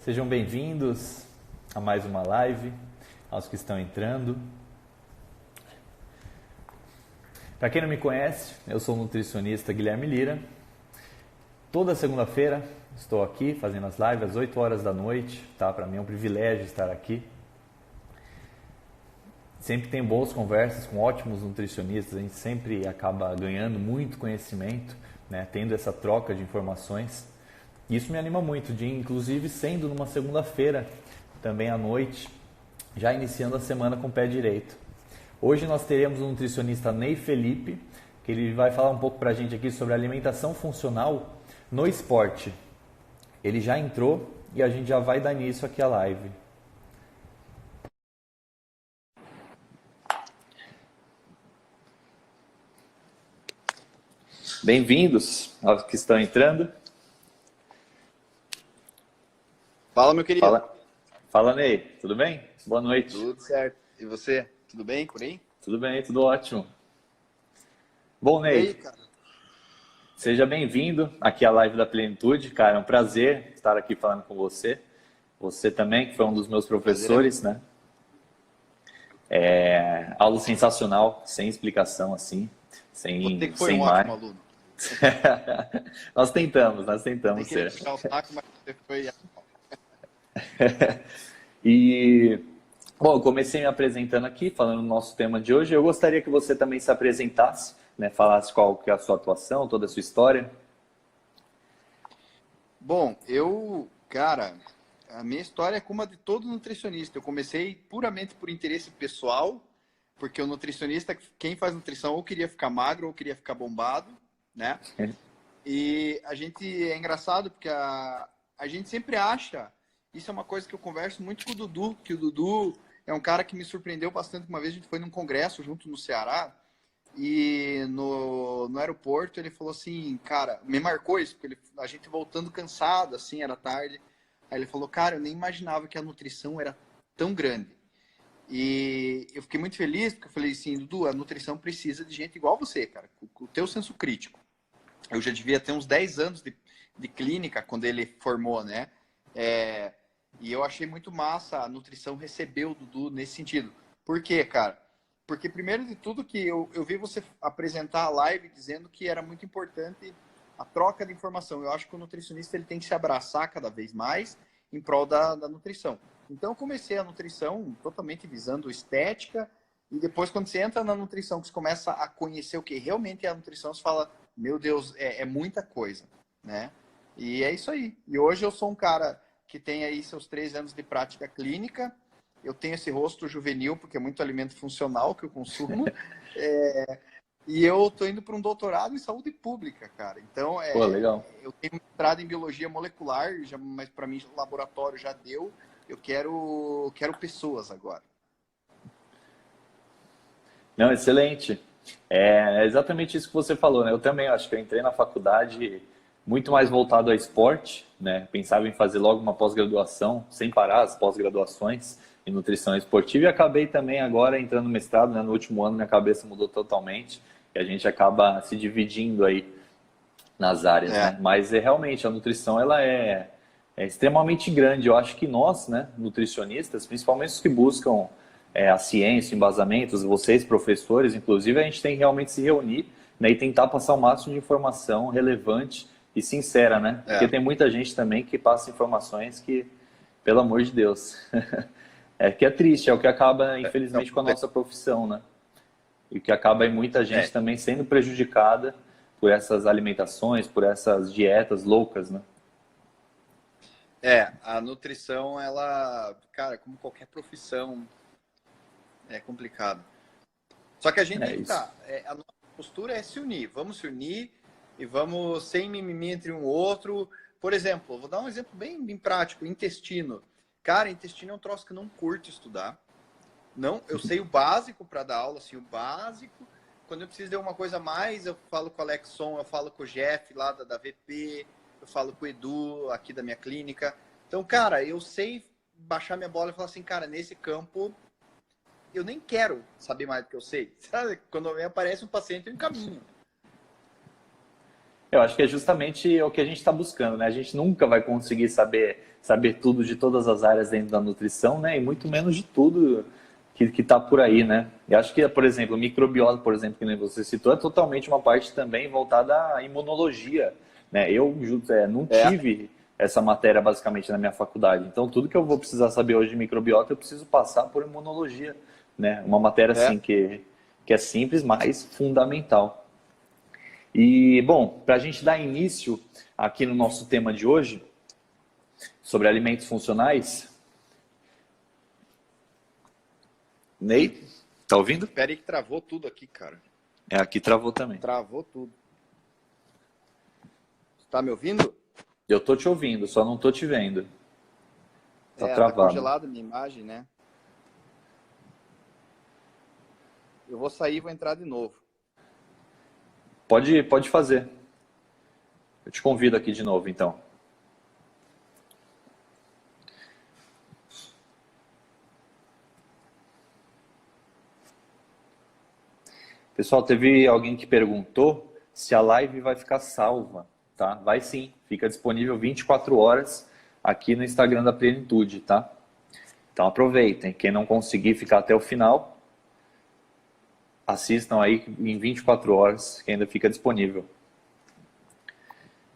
Sejam bem-vindos a mais uma live, aos que estão entrando. Para quem não me conhece, eu sou o nutricionista Guilherme Lira. Toda segunda-feira estou aqui fazendo as lives às 8 horas da noite, tá? Para mim é um privilégio estar aqui. Sempre tem boas conversas com ótimos nutricionistas, a gente sempre acaba ganhando muito conhecimento, né? Tendo essa troca de informações. Isso me anima muito, de inclusive sendo numa segunda-feira, também à noite, já iniciando a semana com o pé direito. Hoje nós teremos o nutricionista Ney Felipe, que ele vai falar um pouco para a gente aqui sobre alimentação funcional no esporte. Ele já entrou e a gente já vai dar início aqui à live. Bem-vindos aos que estão entrando. Fala, meu querido. Fala, Ney. Tudo bem? Boa noite. Tudo certo. E você? Tudo bem por aí? Tudo bem, tudo ótimo. Bom, Ney, E aí, cara? seja bem-vindo aqui à live da Plenitude. Cara, é um prazer estar aqui falando com você. Você também, que foi um dos meus professores, né? Aula sensacional, sem explicação, assim, Você que foi sem um mais. ótimo aluno. Nós tentamos Tem que ser. puxar o saco, mas você foi... E, bom, eu comecei me apresentando aqui, falando do nosso tema de hoje. Eu gostaria que você também se apresentasse, né? Falasse qual que é a sua atuação, toda a sua história. Bom, cara, a minha história é como a de todo nutricionista. Eu comecei puramente por interesse pessoal, porque o nutricionista, quem faz nutrição, ou queria ficar magro ou queria ficar bombado, né? E a gente, é engraçado, porque a gente sempre acha... Isso é uma coisa que eu converso muito com o Dudu, que o Dudu é um cara que me surpreendeu bastante. Uma vez a gente foi num congresso junto no Ceará e no aeroporto ele falou assim, cara, me marcou isso, porque a gente voltando cansado, assim, era tarde. Aí ele falou, cara, eu nem imaginava que a nutrição era tão grande. E eu fiquei muito feliz, porque eu falei assim, Dudu, a nutrição precisa de gente igual você, cara, com o teu senso crítico. Eu já devia ter uns 10 anos de clínica quando ele formou, né? E eu achei muito massa a nutrição receber o Dudu nesse sentido. Por quê, cara? Porque, primeiro de tudo, que eu vi você apresentar a live dizendo que era muito importante a troca de informação. Eu acho que o nutricionista ele tem que se abraçar cada vez mais em prol da nutrição. Então, eu comecei a nutrição totalmente visando estética. E depois, quando você entra na nutrição, que você começa a conhecer o que realmente é a nutrição, você fala, meu Deus, é muita coisa, né? E é isso aí. E hoje eu sou um cara que tem aí seus 3 anos de prática clínica. Eu tenho esse rosto juvenil, porque é muito alimento funcional que eu consumo. E eu estou indo para um doutorado em saúde pública, cara. Então, Pô, legal. eu tenho mestrado em biologia molecular, mas para mim o laboratório já deu. Eu quero pessoas agora. Não, excelente. É exatamente isso que você falou, né? Eu também acho que eu entrei na faculdade muito mais voltado ao esporte, né? Pensava em fazer logo uma pós-graduação, sem parar as pós-graduações em nutrição esportiva, e acabei também agora entrando no mestrado, né? No último ano minha cabeça mudou totalmente e a gente acaba se dividindo aí nas áreas, né? Mas realmente a nutrição ela é extremamente grande. Eu acho que nós, né, nutricionistas, principalmente os que buscam a ciência, embasamentos, vocês professores, inclusive, a gente tem que realmente se reunir, né, e tentar passar o máximo de informação relevante e sincera, né? Porque tem muita gente também que passa informações que, pelo amor de Deus, que é triste, é o que acaba, infelizmente, com a nossa profissão, né? E que acaba em muita gente também sendo prejudicada por essas alimentações, por essas dietas loucas, né? A nutrição, ela, cara, como qualquer profissão, é complicado. Só que a gente a nossa postura é se unir. Vamos se unir e vamos sem mimimi entre um outro. Por exemplo, vou dar um exemplo bem prático. Intestino. Cara, intestino é um troço que eu não curto estudar. Não, eu sei o básico para dar aula, assim, o básico. Quando eu preciso de uma coisa a mais, eu falo com o Alexson, eu falo com o Jeff lá da VP, eu falo com o Edu aqui da minha clínica. Então, cara, eu sei baixar minha bola e falar assim, cara, nesse campo eu nem quero saber mais do que eu sei. Sabe? Quando me aparece um paciente, eu encaminho. Eu acho que é justamente o que a gente está buscando, né? A gente nunca vai conseguir saber saber tudo de todas as áreas dentro da nutrição, né? E muito menos de tudo que está por aí, né? Eu acho que, por exemplo, microbiota, por exemplo, que nem você citou, é totalmente uma parte também voltada à imunologia, né? Eu não tive essa matéria basicamente na minha faculdade, então tudo que eu vou precisar saber hoje de microbiota, eu preciso passar por imunologia, né? Uma matéria assim que é simples, mas fundamental. E, bom, para a gente dar início aqui no nosso tema de hoje, sobre alimentos funcionais. Ney, tá ouvindo? Espera aí que travou tudo aqui, cara. Aqui travou também. Travou tudo. Tá me ouvindo? Eu tô te ouvindo, só não tô te vendo. Tá Tá travado. congelado a minha imagem, né? Eu vou sair e vou entrar de novo. Pode fazer. Eu te convido aqui de novo, então. Pessoal, teve alguém que perguntou se a live vai ficar salva, tá? Vai sim, fica disponível 24 horas aqui no Instagram da Plenitude, tá? Então aproveitem, quem não conseguir ficar até o final, assistam aí em 24 horas, que ainda fica disponível.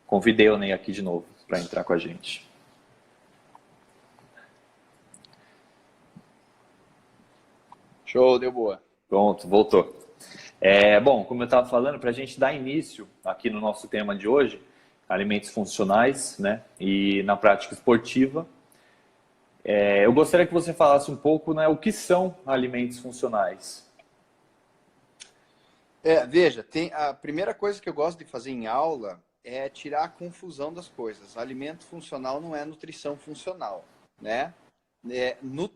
Convidei o Ney aqui de novo para entrar com a gente. Show, deu boa. Pronto, voltou. Bom, como eu estava falando, para a gente dar início aqui no nosso tema de hoje, alimentos funcionais, né, e na prática esportiva, eu gostaria que você falasse um pouco, né, o que são alimentos funcionais. Veja, a primeira coisa que eu gosto de fazer em aula é tirar a confusão das coisas. Alimento funcional não é nutrição funcional, né?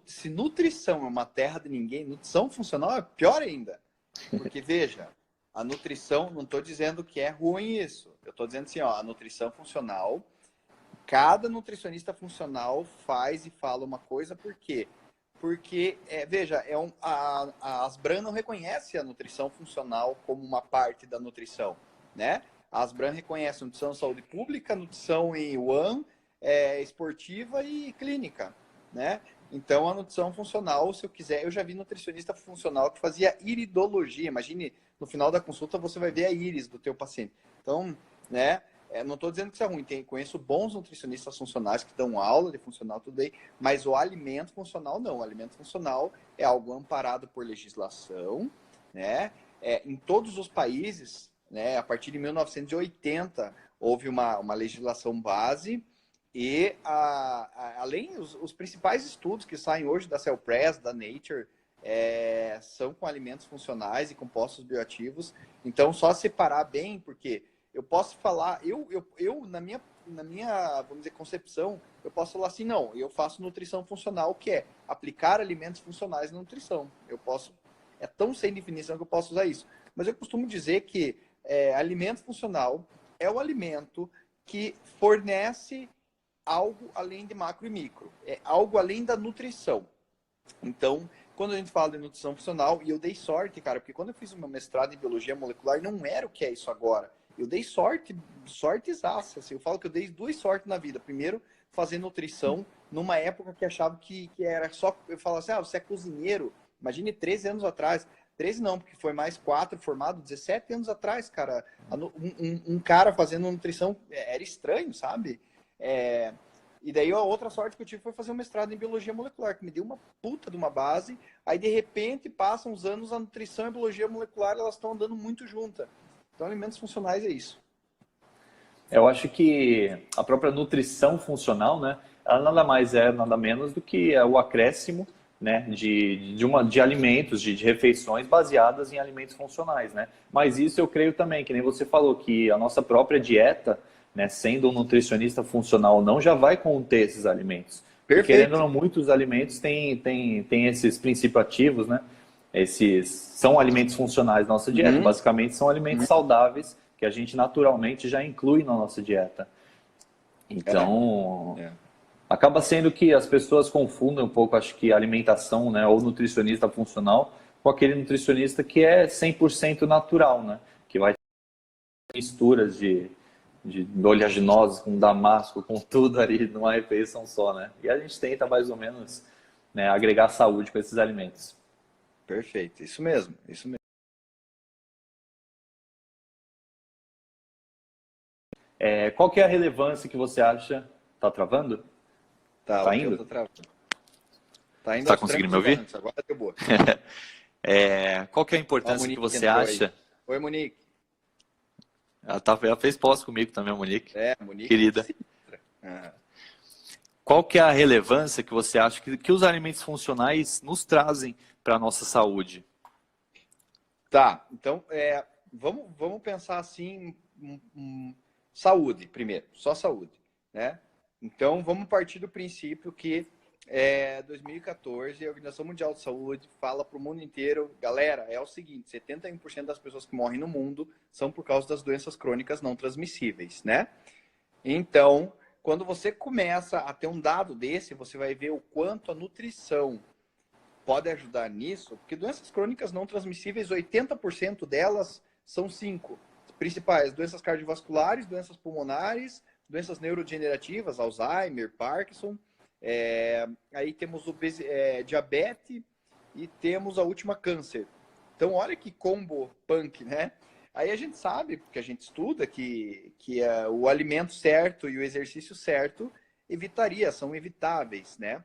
Se nutrição é uma terra de ninguém, nutrição funcional é pior ainda. Porque, veja, a nutrição, não estou dizendo que é ruim isso. Eu estou dizendo assim, ó, a nutrição funcional, cada nutricionista funcional faz e fala uma coisa, por quê? Porque, veja, a Asbram não reconhece a nutrição funcional como uma parte da nutrição, né? A Asbram reconhece a nutrição saúde pública, nutrição em One, esportiva e clínica, né? Então, a nutrição funcional, se eu quiser, eu já vi nutricionista funcional que fazia iridologia. Imagine, no final da consulta, você vai ver a íris do teu paciente. Então, né? Não estou dizendo que isso é ruim. Conheço bons nutricionistas funcionais que dão aula de funcional, tudo aí, mas o alimento funcional não. O alimento funcional é algo amparado por legislação, né? Em todos os países, né? A partir de 1980, houve uma legislação base. E, além, os principais estudos que saem hoje da Cell Press, da Nature, são com alimentos funcionais e compostos bioativos. Então, só separar bem, porque eu posso falar, na minha, vamos dizer, concepção, eu posso falar assim, não, eu faço nutrição funcional, que é aplicar alimentos funcionais na nutrição. É tão sem definição que eu posso usar isso. Mas eu costumo dizer que alimento funcional é o alimento que fornece algo além de macro e micro, é algo além da nutrição. Então, quando a gente fala de nutrição funcional, e eu dei sorte, cara, porque quando eu fiz o meu mestrado em biologia molecular, não era o que é isso agora. Eu dei sortezaça, assim, eu falo que eu dei duas sortes na vida. Primeiro, fazer nutrição numa época que achava que era só, eu falava assim, você é cozinheiro, imagine 13 anos atrás. 13 não, porque foi mais 4 formado, 17 anos atrás, cara. Um cara fazendo nutrição era estranho, sabe? E daí a outra sorte que eu tive foi fazer um mestrado em biologia molecular, que me deu uma puta de uma base. Aí de repente passam uns anos, a nutrição e a biologia molecular elas estão andando muito juntas. Então alimentos funcionais é isso. Eu acho que a própria nutrição funcional, né, ela nada mais nada menos do que o acréscimo, né, de alimentos, de refeições baseadas em alimentos funcionais, né? Mas isso eu creio também, que nem você falou, que a nossa própria dieta, né, sendo um nutricionista funcional ou não, já vai conter esses alimentos. Porque, querendo ou não, muitos alimentos têm esses princípios ativos, né? São alimentos funcionais na nossa dieta. Basicamente, são alimentos saudáveis que a gente naturalmente já inclui na nossa dieta. Então, acaba sendo que as pessoas confundem um pouco, acho que a alimentação, né, ou nutricionista funcional, com aquele nutricionista que é 100% natural, né? Que vai ter misturas de de oleaginosas, com damasco, com tudo ali numa refeição só, né? E a gente tenta mais ou menos, né, agregar saúde com esses alimentos. Perfeito, isso mesmo, isso mesmo. Qual que é a relevância que você acha? Tá travando? Tá, Tá o teu indo? tá travando. Tá indo Tá aos conseguindo trancos me e ouvir? barrancos, agora deu boa. Qual que é a Ó, a importância que Monique você entrou aí. acha? Oi, Monique. Ela fez pós comigo também, a Monique, A Monique é querida. sinistra. Ah. Qual que é a relevância que você acha que os alimentos funcionais nos trazem para a nossa saúde? Tá, então vamos pensar assim, saúde primeiro, só saúde, né? Então vamos partir do princípio que 2014 a Organização Mundial de Saúde fala para o mundo inteiro, galera, é o seguinte, 71% das pessoas que morrem no mundo são por causa das doenças crônicas não transmissíveis, né? Então, quando você começa a ter um dado desse, você vai ver o quanto a nutrição pode ajudar nisso, porque doenças crônicas não transmissíveis, 80% delas são 5 principais: doenças cardiovasculares, doenças pulmonares, doenças neurodegenerativas, Alzheimer, Parkinson, aí temos diabetes e temos a última, câncer. Então, olha que combo punk, né? Aí a gente sabe, porque a gente estuda, que o alimento certo e o exercício certo são evitáveis, né?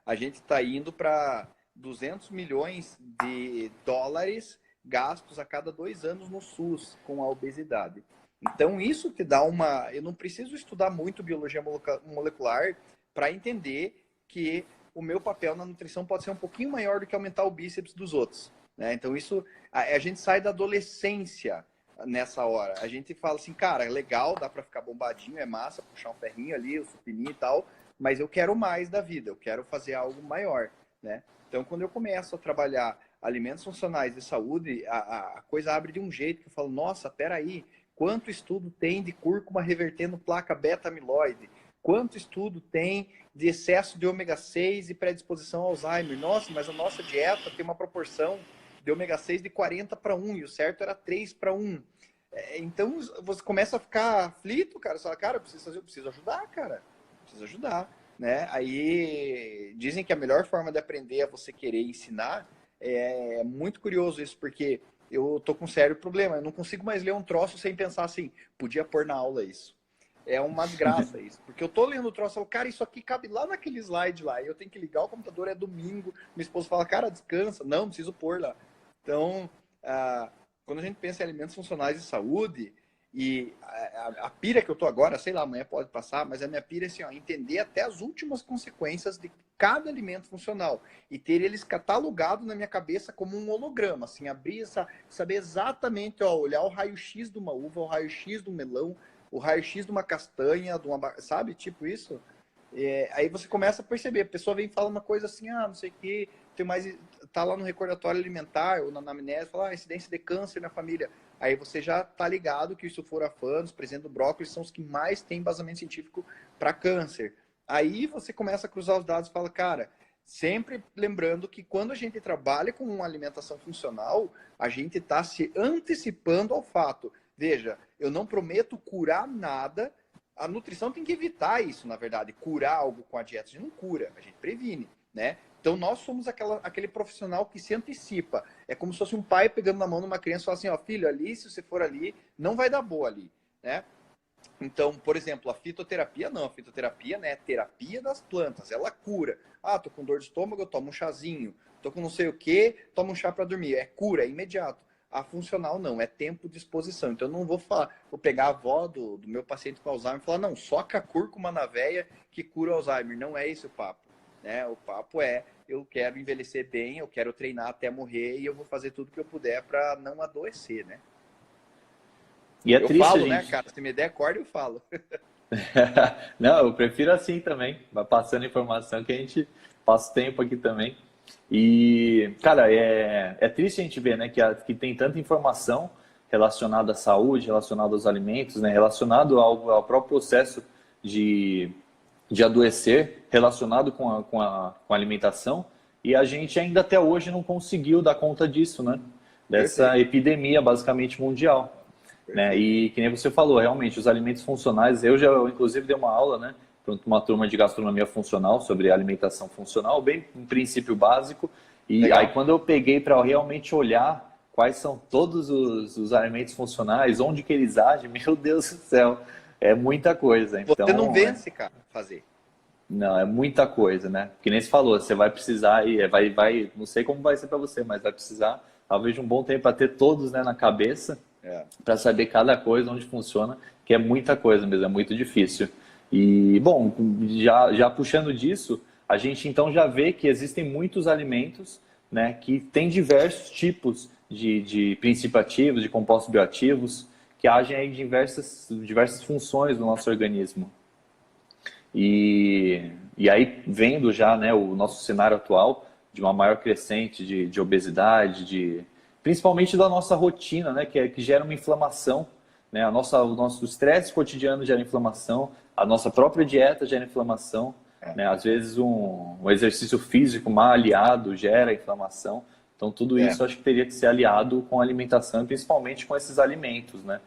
A gente está indo para 200 milhões de dólares gastos a cada 2 anos no SUS com a obesidade. Então, isso te dá uma... Eu não preciso estudar muito biologia molecular para entender que o meu papel na nutrição pode ser um pouquinho maior do que aumentar o bíceps dos outros, né? Então, isso... A gente sai da adolescência nessa hora. A gente fala assim, cara, é legal, dá para ficar bombadinho, é massa, puxar um ferrinho ali, o supininho e tal, mas eu quero mais da vida, eu quero fazer algo maior, né? Então, quando eu começo a trabalhar alimentos funcionais de saúde, a coisa abre de um jeito que eu falo, nossa, peraí, quanto estudo tem de cúrcuma revertendo placa beta-amiloide? Quanto estudo tem de excesso de ômega 6 e predisposição ao Alzheimer? Nossa, mas a nossa dieta tem uma proporção de ômega 6 de 40:1, e o certo era 3:1. Então, você começa a ficar aflito, cara, você fala, cara, eu preciso ajudar, cara. Precisa ajudar, né? Aí dizem que a melhor forma de aprender é você querer ensinar. É muito curioso isso, porque eu tô com um sério problema. Eu não consigo mais ler um troço sem pensar assim, podia pôr na aula isso. É uma desgraça isso. Porque eu tô lendo o troço e falo, cara, isso aqui cabe lá naquele slide lá. E eu tenho que ligar o computador, é domingo. Minha esposa fala, cara, descansa. Não, preciso pôr lá. Então, quando a gente pensa em alimentos funcionais de saúde, e a pira que eu tô agora, sei lá, amanhã pode passar, mas a minha pira é assim, ó, entender até as últimas consequências de cada alimento funcional e ter eles catalogados na minha cabeça como um holograma, assim, abrir, saber exatamente, ó, olhar o raio-x de uma uva, o raio-x do melão, o raio-x de uma castanha, sabe, tipo isso. Aí você começa a perceber, a pessoa vem e fala uma coisa assim, não sei o que, tem mais, tá lá no recordatório alimentar ou na anamnese, fala, incidência de câncer na família. Aí você já tá ligado que os sulforafanos, presente do brócolis, são os que mais têm embasamento científico para câncer. Aí você começa a cruzar os dados e fala, cara, sempre lembrando que quando a gente trabalha com uma alimentação funcional, a gente está se antecipando ao fato. Veja, eu não prometo curar nada. A nutrição tem que evitar isso, na verdade, curar algo com a dieta. A gente não cura, a gente previne, né? Então, nós somos aquele profissional que se antecipa. É como se fosse um pai pegando na mão de uma criança e falando assim, ó, filho, ali, se você for ali, não vai dar boa ali, né? Então, por exemplo, a fitoterapia não. A fitoterapia, né, é terapia das plantas, ela cura. Tô com dor de estômago, eu tomo um chazinho. Tô com não sei o que, tomo um chá para dormir. É cura, é imediato. A funcional não, é tempo de exposição. Então, eu não vou pegar a avó do meu paciente com Alzheimer e falar, não, soca cúrcuma na veia que cura o Alzheimer. Não é esse o papo, né? O papo é, eu quero envelhecer bem, eu quero treinar até morrer e eu vou fazer tudo que eu puder para não adoecer, né? E é eu triste, falo, gente. né, cara? Se me der corda, eu falo. Não, eu prefiro assim também. Vai passando informação que a gente passa o tempo aqui também. E, cara, é triste a gente ver, né, que tem tanta informação relacionada à saúde, relacionada aos alimentos, né, relacionado ao próprio processo de adoecer, relacionado com a alimentação, e a gente ainda até hoje não conseguiu dar conta disso, né? Dessa Perfeito. epidemia basicamente mundial. né? E que nem você falou, realmente, os alimentos funcionais, eu inclusive dei uma aula, né, para uma turma de gastronomia funcional sobre alimentação funcional, bem um princípio básico. E aí Legal. quando eu peguei para realmente olhar quais são todos os alimentos funcionais, onde que eles agem, meu Deus do céu, é muita coisa. Você não Então, vence, cara, fazer. não, é muita coisa, né? Que nem você falou, você vai precisar e não sei como vai ser para você, mas vai precisar talvez de um bom tempo para ter todos, né, na cabeça, É. para saber cada coisa onde funciona, que é muita coisa mesmo, é muito difícil. E bom, já puxando disso, a gente então já vê que existem muitos alimentos, né, que têm diversos tipos de princípios ativos, de compostos bioativos, que agem aí em diversas funções do nosso organismo. E aí, vendo já, né, o nosso cenário atual de uma maior crescente de obesidade, principalmente da nossa rotina, né, que gera uma inflamação, né, o nosso estresse cotidiano gera inflamação, a nossa própria dieta gera inflamação, É. né, às vezes um exercício físico mal aliado gera inflamação. Então, tudo É. isso acho que teria que ser aliado com a alimentação e principalmente com esses alimentos, né?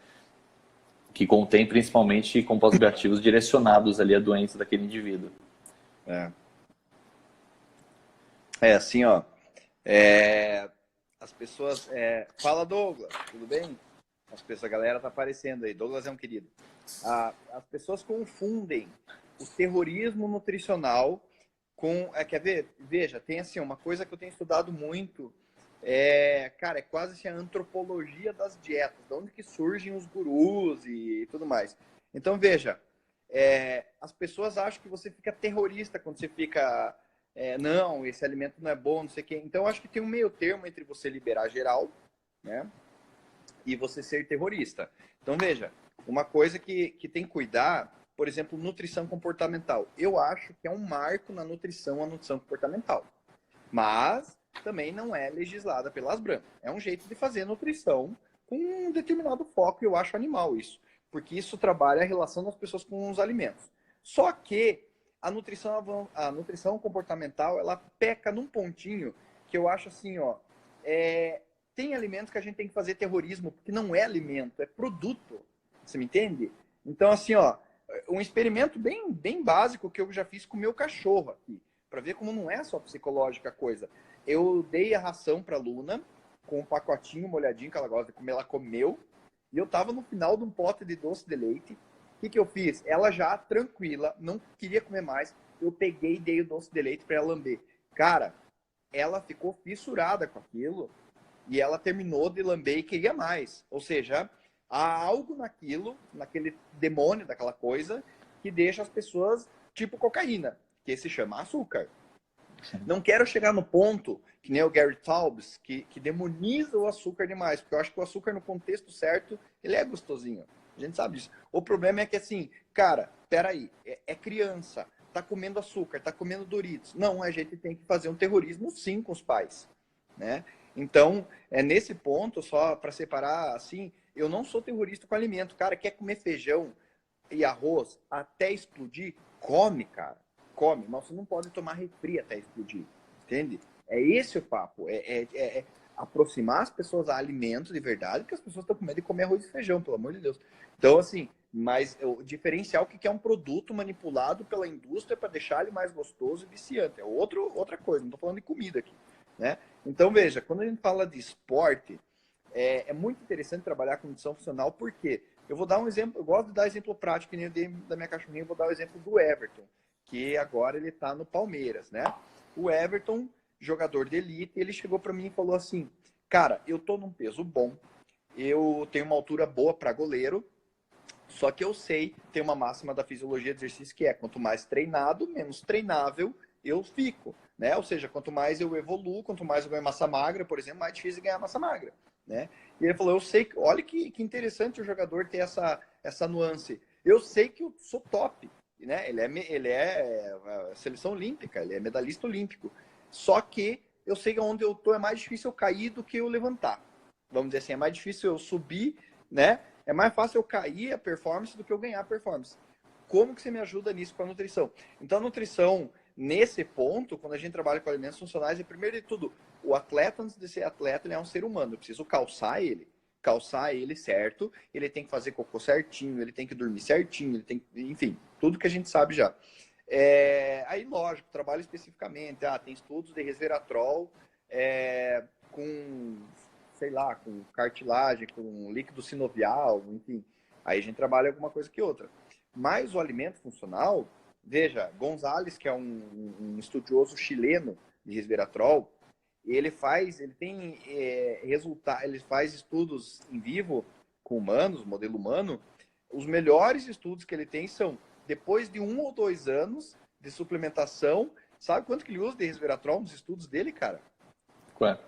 Que contém principalmente compostos bioativos direcionados ali à doença daquele indivíduo. É. É assim, ó. É, as pessoas. Fala, Douglas, tudo bem? A galera tá aparecendo aí. Douglas é um querido. As pessoas confundem o terrorismo nutricional com. Quer ver? Veja, tem assim, uma coisa que eu tenho estudado muito. Cara, é quase assim, a antropologia das dietas, de onde que surgem os gurus e tudo mais. Então, veja, as pessoas acham que você fica terrorista quando você fica, não, esse alimento não é bom, não sei o quê. Então, eu acho que tem um meio termo entre você liberar geral, né, e você ser terrorista. Então, veja, uma coisa que tem que cuidar, por exemplo, nutrição comportamental. Eu acho que é um marco na nutrição, a nutrição comportamental. Mas também não é legislada pelas brancas. É um jeito de fazer nutrição com um determinado foco, e eu acho animal isso. Porque isso trabalha a relação das pessoas com os alimentos. Só que a nutrição comportamental, ela peca num pontinho que eu acho assim, ó, tem alimentos que a gente tem que fazer terrorismo, porque não é alimento, é produto. Você me entende? Então, assim, ó, um experimento bem, bem básico que eu já fiz com o meu cachorro aqui, para ver como não é só psicológica a coisa. Eu dei a ração para a Luna, com um pacotinho molhadinho que ela gosta de comer, ela comeu, e eu tava no final de um pote de doce de leite. O que eu fiz? Ela já tranquila, não queria comer mais, eu peguei e dei o doce de leite para ela lamber. Cara, ela ficou fissurada com aquilo, e ela terminou de lamber e queria mais. Ou seja, há algo naquele demônio daquela coisa, que deixa as pessoas tipo cocaína, que se chama açúcar. Não quero chegar no ponto, que nem o Gary Taubes, que demoniza o açúcar demais, porque eu acho que o açúcar no contexto certo, ele é gostosinho. A gente sabe disso. O problema é que assim, cara, peraí, é criança, tá comendo açúcar, tá comendo Doritos. Não, a gente tem que fazer um terrorismo sim com os pais, né? Então, nesse ponto, só para separar, assim, eu não sou terrorista com alimento. Cara, quer comer feijão e arroz até explodir? Come, cara. Come. Mas você não pode tomar refri até explodir. Entende? É esse o papo. Aproximar as pessoas a alimentos de verdade, porque as pessoas estão com medo de comer arroz e feijão, pelo amor de Deus. Então, assim, mas o diferencial que é um produto manipulado pela indústria para deixar ele mais gostoso e viciante. É outra coisa, não estou falando de comida aqui, né? Então, veja, quando a gente fala de esporte, é muito interessante trabalhar com nutrição funcional, porque eu vou dar um exemplo, eu gosto de dar exemplo prático, que nem eu dei da minha cachorrinha, eu vou dar o exemplo do Everton, que agora ele está no Palmeiras, né? O Everton, jogador de elite, ele chegou para mim e falou assim, cara, eu tô num peso bom, eu tenho uma altura boa para goleiro, só que eu sei, tem uma máxima da fisiologia do exercício que é, quanto mais treinado, menos treinável eu fico, né? Ou seja, quanto mais eu evoluo, quanto mais eu ganho massa magra, por exemplo, mais difícil é ganhar massa magra, né? E ele falou, eu sei, olha que interessante o jogador ter essa nuance. Eu sei que eu sou top, né? Ele é seleção olímpica, ele é medalhista olímpico. Só que eu sei que onde eu tô é mais difícil eu cair do que eu levantar. Vamos dizer assim, é mais difícil eu subir, né? É mais fácil eu cair a performance do que eu ganhar a performance. Como que você me ajuda nisso com a nutrição? Então, a nutrição, nesse ponto, quando a gente trabalha com alimentos funcionais, é primeiro de tudo, o atleta, antes de ser atleta, ele é um ser humano. Eu preciso calçar ele. calçar ele certo, ele tem que fazer cocô certinho, ele tem que dormir certinho, ele tem, enfim, tudo que a gente sabe já. Aí, lógico, trabalho especificamente. Tem estudos de resveratrol com, sei lá, com cartilagem, com líquido sinovial, enfim. Aí a gente trabalha alguma coisa que outra. Mas o alimento funcional, veja, Gonzalez, que é um estudioso chileno de resveratrol, ele faz estudos em vivo com humanos, modelo humano. Os melhores estudos que ele tem são depois de 1 ou 2 anos de suplementação. Sabe quanto que ele usa de resveratrol nos estudos dele, cara? Quanto?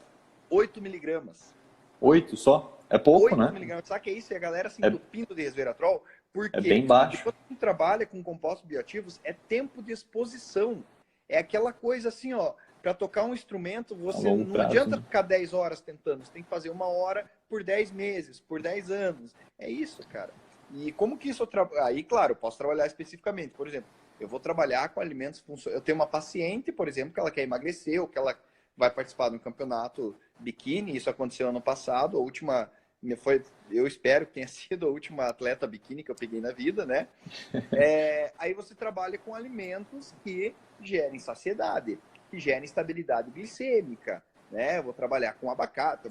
8 miligramas. 8 só? É pouco, 8 né? miligramas. Sabe que é isso? E a galera se entupindo de resveratrol. Porque é bem baixo. quando a gente trabalha com compostos bioativos, é tempo de exposição. É aquela coisa assim, ó, para tocar um instrumento, você não adianta ficar 10 horas tentando, você tem que fazer 1 hora por 10 meses, por 10 anos. É isso, cara. E como que isso... Aí, claro, eu posso trabalhar especificamente. Por exemplo, eu vou trabalhar com alimentos funcionais. Eu tenho uma paciente, por exemplo, que ela quer emagrecer ou que ela vai participar de um campeonato biquíni. Isso aconteceu ano passado. A última... eu espero que tenha sido a última atleta biquíni que eu peguei na vida, né? Aí você trabalha com alimentos que gerem saciedade, que gerem estabilidade glicêmica, né? Eu vou trabalhar com abacate.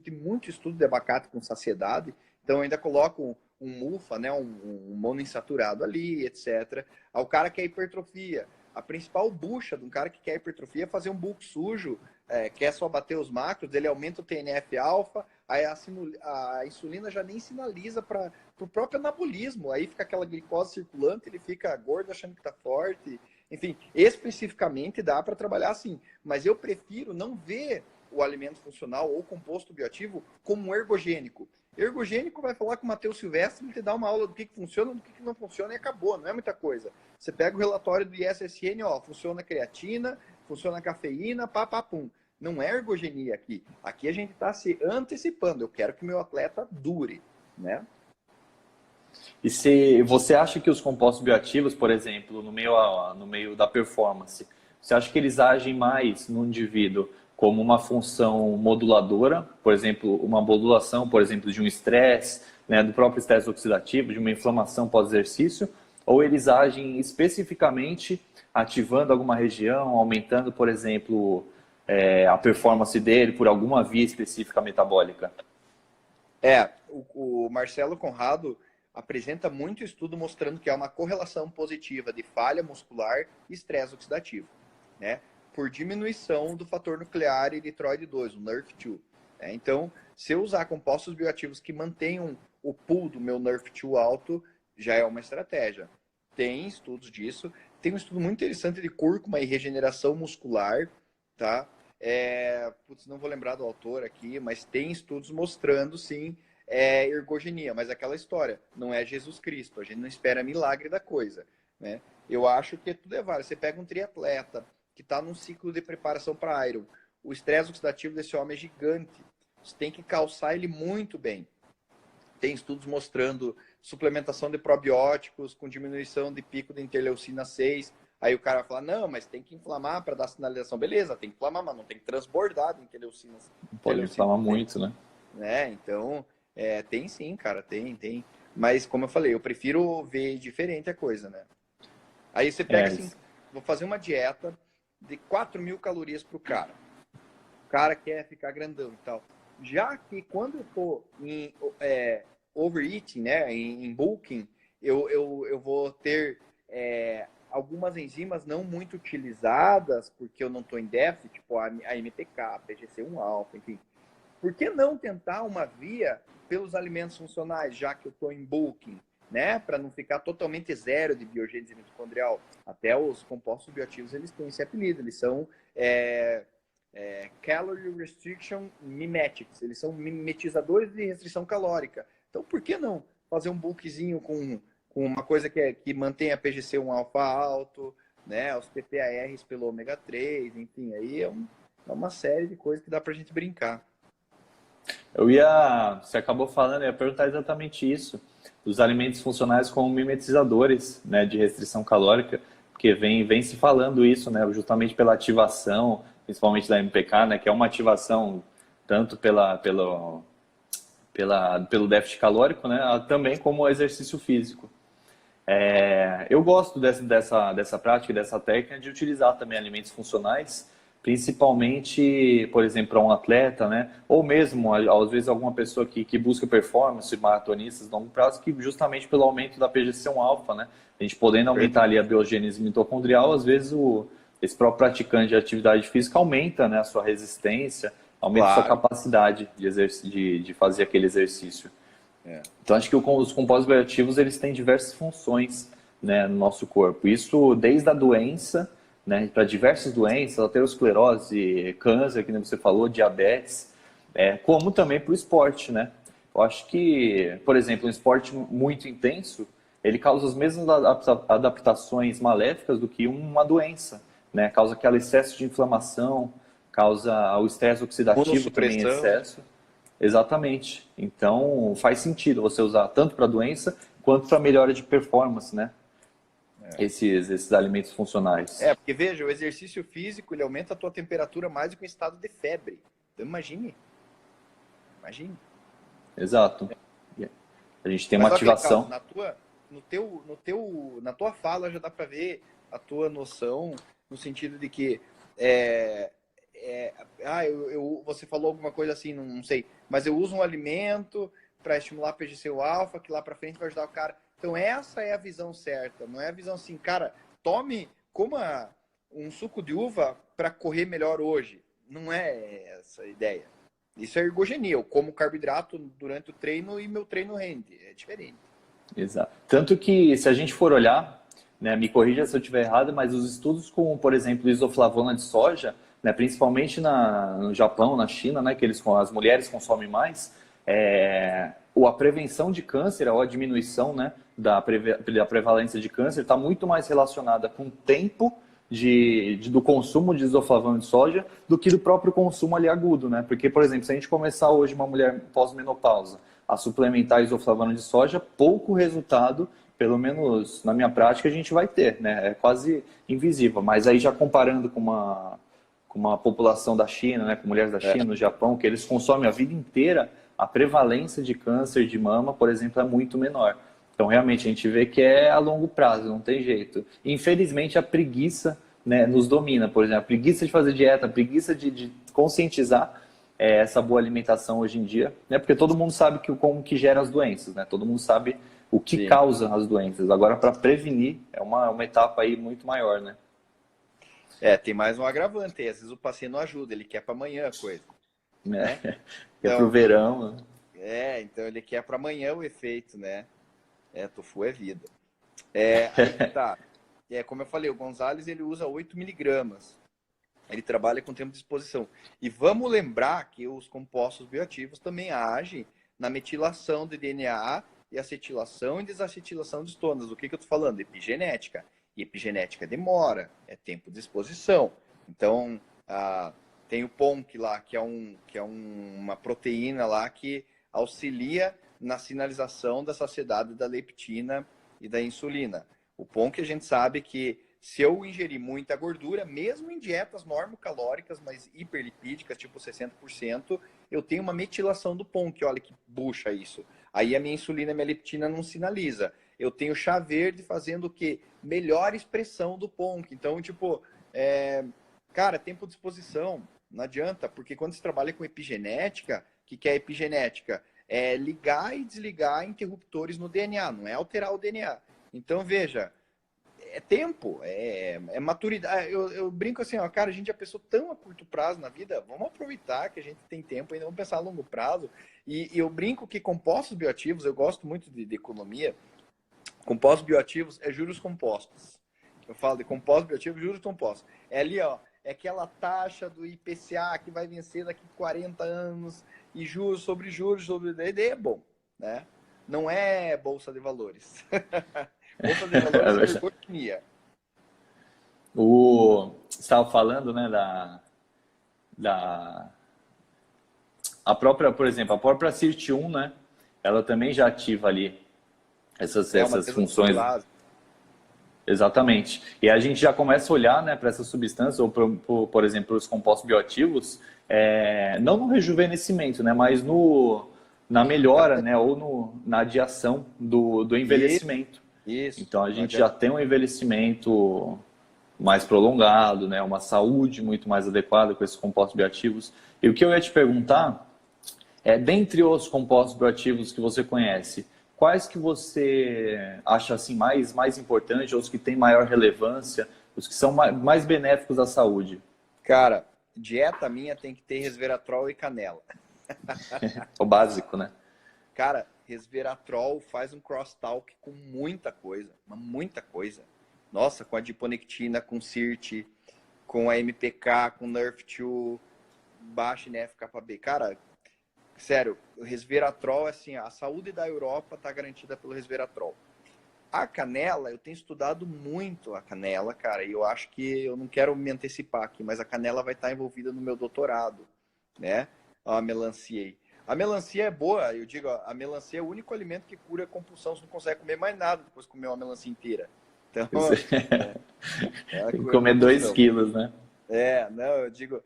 Tem muito estudo de abacate com saciedade. Então eu ainda coloco um MUFA, né? um monoinsaturado ali, etc. O cara que quer hipertrofia. A principal bucha de um cara que quer hipertrofia é fazer um bulk sujo, quer só bater os macros, ele aumenta o TNF-alfa, aí a insulina já nem sinaliza para o próprio anabolismo, aí fica aquela glicose circulante, ele fica gordo achando que está forte. Enfim, especificamente dá para trabalhar assim, mas eu prefiro não ver o alimento funcional ou composto bioativo como ergogênico. Ergogênico vai falar com o Matheus Silvestre, ele te dá uma aula do que funciona, do que não funciona e acabou, não é muita coisa. Você pega o relatório do ISSN, ó, funciona a creatina, funciona a cafeína, pum. Não é ergogenia aqui. Aqui a gente está se antecipando. Eu quero que o meu atleta dure, né? E se você acha que os compostos bioativos, por exemplo, no meio da performance, você acha que eles agem mais no indivíduo como uma função moduladora, por exemplo, uma modulação, por exemplo, de um estresse, né, do próprio estresse oxidativo, de uma inflamação pós-exercício, ou eles agem especificamente ativando alguma região, aumentando, por exemplo, a performance dele por alguma via específica metabólica? O Marcelo Conrado apresenta muito estudo mostrando que há uma correlação positiva de falha muscular e estresse oxidativo, né? Por diminuição do fator nuclear eritroide-2, o NRF2. Então, se eu usar compostos bioativos que mantenham o pool do meu NRF2 alto, já é uma estratégia. Tem estudos disso. Tem um estudo muito interessante de cúrcuma e regeneração muscular, tá? Não vou lembrar do autor aqui, mas tem estudos mostrando, sim, ergogenia. Mas aquela história, não é Jesus Cristo. A gente não espera milagre da coisa, né? Eu acho que tudo é válido. Você pega um triatleta que está num ciclo de preparação para Iron. O estresse oxidativo desse homem é gigante. Você tem que calçar ele muito bem. Tem estudos mostrando suplementação de probióticos com diminuição de pico de interleucina 6. Aí o cara vai falar, não, mas tem que inflamar para dar sinalização. Beleza, tem que inflamar, mas não tem que transbordar de interleucina. Pode inflamar muito, né? Então, tem sim, cara, tem. Mas, como eu falei, eu prefiro ver diferente a coisa, né? Aí você pega assim, vou fazer uma dieta de 4.000 calorias pro cara. O cara quer ficar grandão e tal. Já que quando eu tô em overeating, né, em bulking, eu vou ter algumas enzimas não muito utilizadas, porque eu não estou em déficit, tipo a MPK, a PGC1-alfa, enfim. Por que não tentar uma via pelos alimentos funcionais, já que eu estou em bulking, né, para não ficar totalmente zero de biogênese mitocondrial? Até os compostos bioativos, eles têm esse apelido, eles são Calorie Restriction Mimetics, eles são mimetizadores de restrição calórica. Então, por que não fazer um bulkzinho com uma coisa que mantém a PGC1-alfa alto, né, os PPARs pelo ômega 3, enfim, aí é uma série de coisas que dá pra gente brincar. Você acabou falando, eu ia perguntar exatamente isso, os alimentos funcionais como mimetizadores, né, de restrição calórica, porque vem se falando isso, né, justamente pela ativação, principalmente da MPK, né, que é uma ativação tanto pela pelo déficit calórico, né? Também como exercício físico. Eu gosto dessa prática, dessa técnica de utilizar também alimentos funcionais, principalmente, por exemplo, para um atleta, né? Ou mesmo, às vezes, alguma pessoa que busca performance, maratonistas, longo prazo, que justamente pelo aumento da PGC-1-alfa, né? A gente podendo aumentar ali a biogênese mitocondrial, às vezes esse próprio praticante de atividade física aumenta, né, a sua resistência, aumenta a sua capacidade de fazer aquele exercício. Então, acho que os compostos bioativos, eles têm diversas funções, né, no nosso corpo. Isso desde a doença, né, para diversas doenças, aterosclerose, câncer, que nem você falou, diabetes, como também para o esporte, né? Eu acho que, por exemplo, um esporte muito intenso, ele causa as mesmas adaptações maléficas do que uma doença, né? Causa aquele excesso de inflamação, causa o estresse oxidativo também em excesso. Exatamente. Então, faz sentido você usar tanto para doença quanto para melhora de performance, né? Esses alimentos funcionais. Porque veja, o exercício físico, ele aumenta a tua temperatura mais do que em estado de febre. Então, imagine. Exato. A gente tem uma ativação. Na tua fala já dá para ver a tua noção, no sentido de que você falou alguma coisa assim, não sei, mas eu uso um alimento para estimular PGC-alfa, que lá para frente vai ajudar o cara. Então essa é a visão certa, não é a visão assim, cara, coma um suco de uva para correr melhor hoje. Não é essa a ideia. Isso é ergogenia, eu como carboidrato durante o treino e meu treino rende, é diferente. Exato. Tanto que, se a gente for olhar, né, me corrija se eu estiver errado, mas os estudos com, por exemplo, isoflavona de soja, né, principalmente no Japão, na China, né, que as mulheres consomem mais, a prevenção de câncer, ou a diminuição, né, da prevalência de câncer está muito mais relacionada com o tempo do consumo de isoflavona de soja do que do próprio consumo ali agudo, né? Porque, por exemplo, se a gente começar hoje uma mulher pós-menopausa a suplementar isoflavona de soja, pouco resultado, pelo menos na minha prática, a gente vai ter, né? É quase invisível. Mas aí já comparando com uma população da China, né? Com mulheres da China, no Japão, que eles consomem a vida inteira, a prevalência de câncer de mama, por exemplo, é muito menor. Então, realmente, a gente vê que é a longo prazo, não tem jeito. Infelizmente, a preguiça, né, nos domina. Por exemplo, a preguiça de fazer dieta, a preguiça de conscientizar essa boa alimentação hoje em dia, né? Porque todo mundo sabe como que gera as doenças, né? Todo mundo sabe o que causa as doenças. Agora, para prevenir, é uma etapa aí muito maior, né? Tem mais um agravante. Às vezes o paciente não ajuda, ele quer para amanhã a coisa. Né? Quer pro verão. Né? Então ele quer para amanhã o efeito, né? Tofu é vida. Aí tá. Como eu falei, o Gonzalez ele usa 8 miligramas. Ele trabalha com tempo de exposição. E vamos lembrar que os compostos bioativos também agem na metilação de DNA e acetilação e desacetilação de estonas. Do que eu estou falando? Epigenética. E epigenética demora, é tempo de exposição. Então, tem o PONC lá, que é uma proteína lá que auxilia na sinalização da saciedade da leptina e da insulina. O PONC a gente sabe que se eu ingerir muita gordura, mesmo em dietas normocalóricas, mas hiperlipídicas, tipo 60%, eu tenho uma metilação do PONC. Olha que bucha isso. Aí a minha insulina e a minha leptina não sinaliza. Eu tenho chá verde fazendo o quê? Melhor expressão do PONC. Então, tipo, cara, tempo de exposição, não adianta, porque quando você trabalha com epigenética, o que é epigenética? É ligar e desligar interruptores no DNA, não é alterar o DNA. Então, veja, é tempo, é maturidade. Eu brinco assim, ó, cara, a gente já pensou tão a curto prazo na vida, vamos aproveitar que a gente tem tempo ainda, vamos pensar a longo prazo. E eu brinco que compostos bioativos, eu gosto muito de economia, compostos bioativos é juros compostos. Eu falo de compostos bioativos, juros compostos. É ali, ó, é aquela taxa do IPCA que vai vencer daqui a 40 anos, e juros sobre é bom, né? Não é bolsa de valores. Bolsa de valores é economia. Você estava falando, né, a própria, por exemplo, a própria CIRT1, né, ela também já ativa ali essas funções. Exatamente. E a gente já começa a olhar, né, para essas substâncias, ou por exemplo, os compostos bioativos, não no rejuvenescimento, né, mas na melhora, né, ou na adiação do envelhecimento. Isso. Então a gente já tem um envelhecimento mais prolongado, né, uma saúde muito mais adequada com esses compostos bioativos. E o que eu ia te perguntar é, dentre os compostos bioativos que você conhece, quais que você acha assim mais importantes, ou os que têm maior relevância, os que são mais benéficos à saúde? Cara, dieta minha tem que ter resveratrol e canela. O básico, né? Cara, resveratrol faz um crosstalk com muita coisa, mas muita coisa. Nossa, com a adiponectina, com CIRT, com a MPK, com Nerf2, baixa NF-κB. Cara, sério, o resveratrol, assim, a saúde da Europa está garantida pelo resveratrol. A canela, eu tenho estudado muito a canela, cara, e eu acho que eu não quero me antecipar aqui, mas a canela vai estar envolvida no meu doutorado, né? A melancia aí. A melancia é boa, eu digo, a melancia é o único alimento que cura a compulsão, você não consegue comer mais nada depois de comer uma melancia inteira. Então, tem que comer 2 quilos, né? Não, eu digo...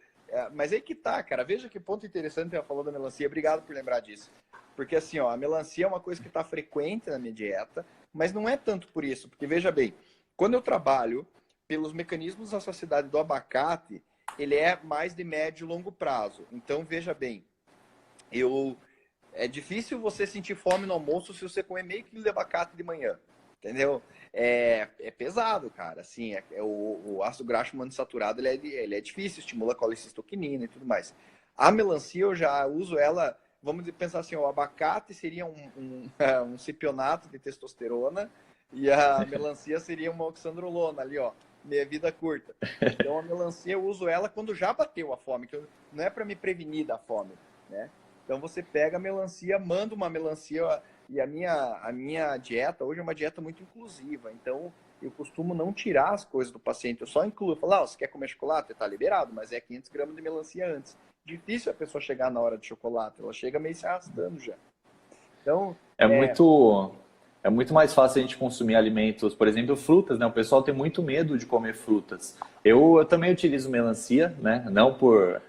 mas aí que tá, cara. Veja que ponto interessante ela falou da melancia. Obrigado por lembrar disso. Porque assim, ó, a melancia é uma coisa que está frequente na minha dieta, mas não é tanto por isso. Porque veja bem, quando eu trabalho pelos mecanismos da saciedade do abacate, ele é mais de médio e longo prazo. Então, veja bem, é difícil você sentir fome no almoço se você comer meio quilo de abacate de manhã. Entendeu? É pesado, cara. Assim, o ácido graxo monoinsaturado ele é difícil, estimula a colecistoquinina e tudo mais. A melancia eu já uso ela, vamos pensar assim, o abacate seria um cipionato de testosterona e a melancia seria uma oxandrolona ali, ó, meia vida curta. Então a melancia eu uso ela quando já bateu a fome, que não é para me prevenir da fome, né? Então você pega a melancia, manda uma melancia. E a minha dieta hoje é uma dieta muito inclusiva. Então, eu costumo não tirar as coisas do paciente. Eu só incluo. Eu falo, você quer comer chocolate? Tá liberado, mas é 500 gramas de melancia antes. Difícil a pessoa chegar na hora de chocolate. Ela chega meio se arrastando já. Então, É muito mais fácil a gente consumir alimentos, por exemplo, frutas, né? O pessoal tem muito medo de comer frutas. Eu também utilizo melancia, né? Não por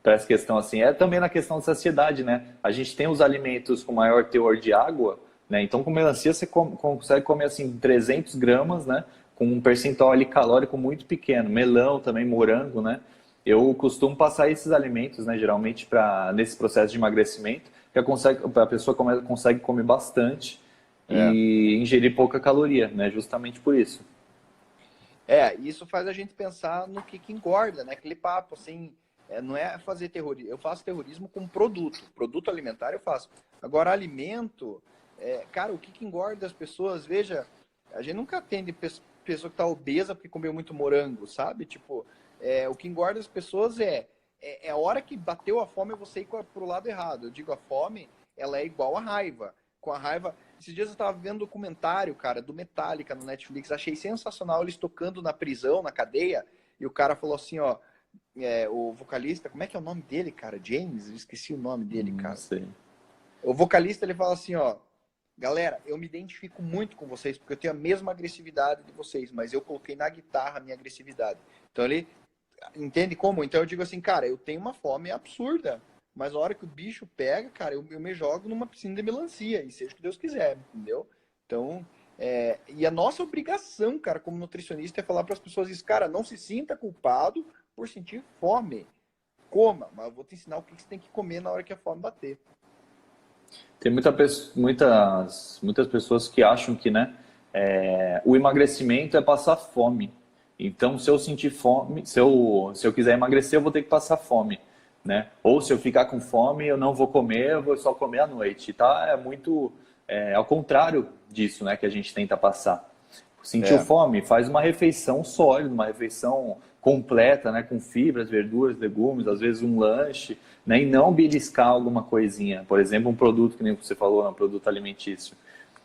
essa questão assim, é também na questão da saciedade, né? A gente tem os alimentos com maior teor de água, né? Então, com melancia você consegue comer assim 300 gramas, né? Com um percentual ali calórico muito pequeno. Melão também, morango, né? Eu costumo passar esses alimentos, né? Geralmente nesse processo de emagrecimento, que a pessoa consegue comer bastante e ingerir pouca caloria, né? Justamente por isso. Isso faz a gente pensar no que engorda, né? Aquele papo assim. Não é fazer terrorismo. Eu faço terrorismo com produto. Produto alimentar eu faço. Agora, alimento... cara, o que engorda as pessoas? Veja, a gente nunca atende pessoa que está obesa porque comeu muito morango, sabe? Tipo, o que engorda as pessoas é a hora que bateu a fome você ir pro lado errado. Eu digo, a fome, ela é igual a raiva. Com a raiva... Esses dias eu estava vendo um documentário, cara, do Metallica no Netflix. Achei sensacional eles tocando na prisão, na cadeia. E o cara falou assim, ó... o vocalista, como é que é o nome dele, cara? James? Eu esqueci o nome dele, cara. Não sei. O vocalista, ele fala assim, ó, galera, eu me identifico muito com vocês, porque eu tenho a mesma agressividade de vocês, mas eu coloquei na guitarra a minha agressividade. Então ele entende como? Então eu digo assim, cara, eu tenho uma fome absurda, mas a hora que o bicho pega, cara, eu me jogo numa piscina de melancia, e seja o que Deus quiser, entendeu? Então, e a nossa obrigação, cara, como nutricionista, é falar para as pessoas isso, cara, não se sinta culpado por sentir fome. Coma, mas eu vou te ensinar o que você tem que comer na hora que a fome bater. Tem muitas pessoas que acham que, né, o emagrecimento é passar fome. Então, se eu sentir fome, se eu quiser emagrecer, eu vou ter que passar fome, né? Ou se eu ficar com fome, eu não vou comer, eu vou só comer à noite. Tá? É muito ao contrário disso, né, que a gente tenta passar. Sentiu fome? Faz uma refeição sólida, uma refeição completa, né, com fibras, verduras, legumes, às vezes um lanche, né, e não beliscar alguma coisinha. Por exemplo, um produto que nem você falou, um produto alimentício.